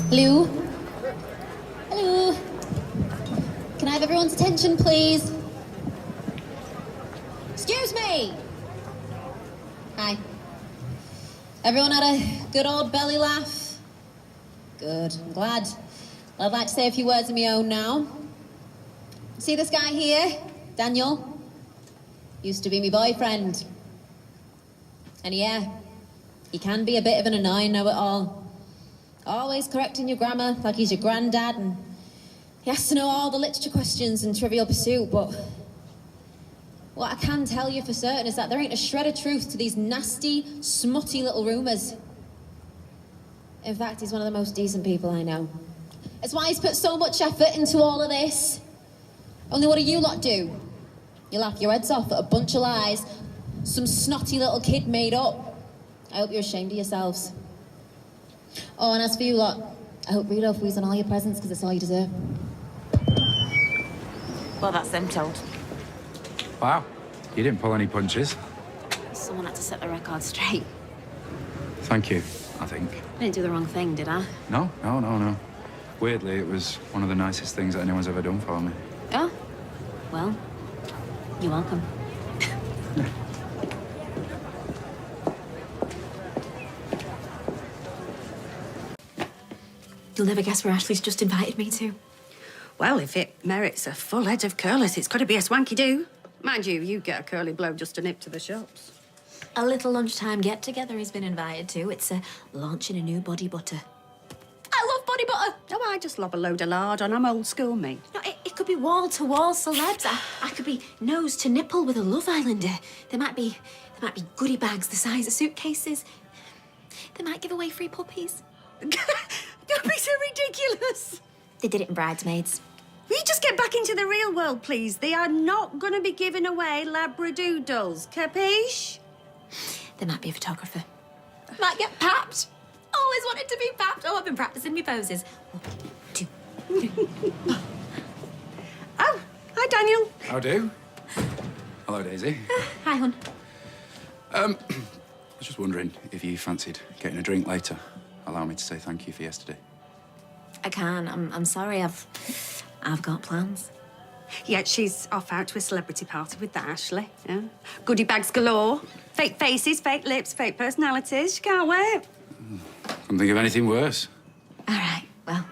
Hello? Hello? Can I have everyone's attention, please? Excuse me! Hi. Everyone had a good old belly laugh? Good, I'm glad. I'd like to say a few words of my own now. See this guy here? Daniel? Used to be my boyfriend. And yeah, he can be a bit of an annoying know-it-all. Always correcting your grammar like he's your granddad, and he has to know all the literature questions and Trivial Pursuit, but what I can tell you for certain is that there ain't a shred of truth to these nasty, smutty little rumours. In fact, he's one of the most decent people I know. It's why he's put so much effort into all of this. Only what do you lot do? You laugh your heads off at a bunch of lies some snotty little kid made up. I hope you're ashamed of yourselves. Oh, and as for you lot, I hope Rudolph wheezes on all your presents because it's all you deserve. Well, that's them told. Wow, you didn't pull any punches. Someone had to set the record straight. Thank you, I think. I didn't do the wrong thing, did I? No. Weirdly, it was one of the nicest things that anyone's ever done for me. Oh, well, you're welcome. You'll never guess where Ashley's just invited me to. Well, if it merits a full head of curlers, it's got to be a swanky do. Mind you, you get a curly blow just to nip to the shops. A little lunchtime get-together he's been invited to. It's launching a new body butter. I love body butter! Oh, I just lob a load of lard on. I'm old school, me. No, it could be wall-to-wall celebs. I could be nose to nipple with a Love Islander. There might be goodie bags the size of suitcases. They might give away free puppies. Don't be so ridiculous. They did it in Bridesmaids. Will you just get back into the real world, please? They are not going to be giving away labradoodles, capiche? There might be a photographer. Might get papped. Always wanted to be papped. Oh, I've been practicing my poses. 1, 2, 3. Oh, hi, Daniel. How do? Hello, Daisy. Hi, hon. I was just wondering if you fancied getting a drink later. Allow me to say thank you for yesterday. I can. I'm sorry. I've got plans. Yeah, she's off out to a celebrity party with that Ashley. Yeah. Goodie bags galore. Fake faces, fake lips, fake personalities. She can't wait. Couldn't think of anything worse. All right. Well,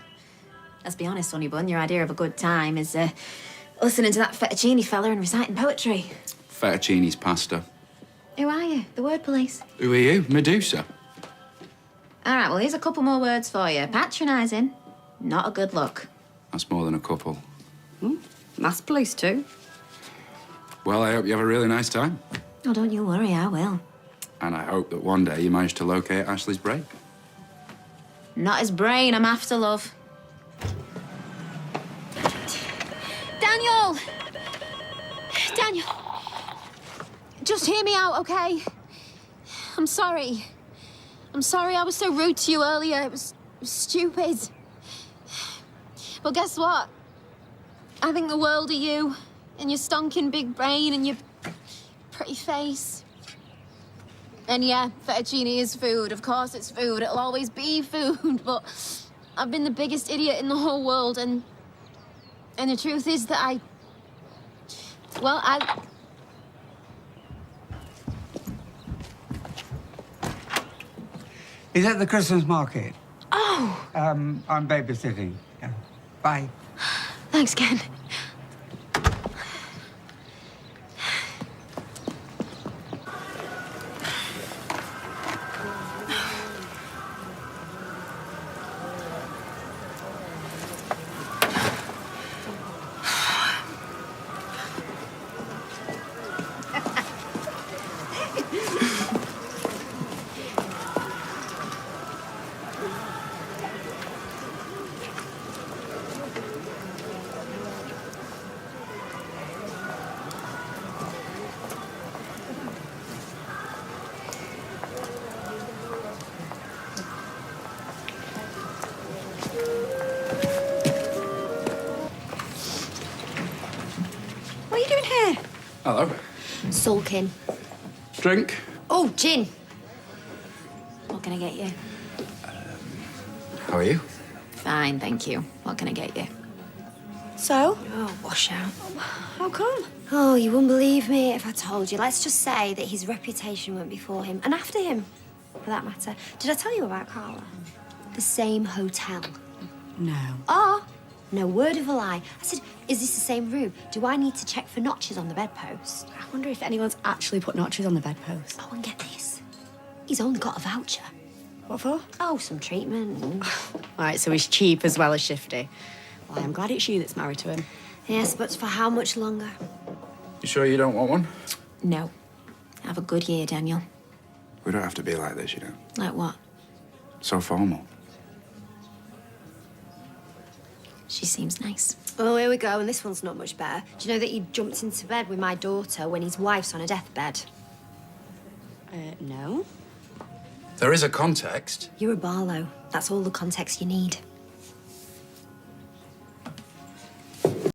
let's be honest, Sonny Bun. Your idea of a good time is listening to that fettuccine fella and reciting poetry. Fettuccine's pasta. Who are you? The word police. Who are you? Medusa. All right, well, here's a couple more words for you. Patronising. Not a good look. That's more than a couple. Mass police too. Well, I hope you have a really nice time. Oh, don't you worry, I will. And I hope that one day you manage to locate Ashley's brain. Not his brain, I'm after, love. Daniel! Daniel! Just hear me out, okay? I'm sorry. I'm sorry I was so rude to you earlier. It was stupid. But guess what? I think the world of you and your stonking big brain and your pretty face. And yeah, fettuccine is food. Of course it's food. It'll always be food. But I've been the biggest idiot in the whole world. And the truth is that I... Is that the Christmas market? Oh! I'm babysitting. Yeah. Bye. Thanks, Ken. What are you doing here? Hello. Sulking. Drink? Oh, gin. What can I get you? How are you? Fine, thank you. What can I get you? So? Oh, wash out. How come? Oh, you wouldn't believe me if I told you. Let's just say that his reputation went before him, and after him, for that matter. Did I tell you about Carla? The same hotel. No. Oh, no word of a lie. I said, is this the same room? Do I need to check for notches on the bedpost? I wonder if anyone's actually put notches on the bedpost. Oh, and get this. He's only got a voucher. What for? Oh, some treatment. All right, so he's cheap as well as shifty. Well, I'm glad it's you that's married to him. Yes, but for how much longer? You sure you don't want one? No. Have a good year, Daniel. We don't have to be like this, you know. Like what? So formal. She seems nice. Oh, here we go, and this one's not much better. Do you know that he jumped into bed with my daughter when his wife's on a deathbed? No. There is a context. You're a Barlow. That's all the context you need.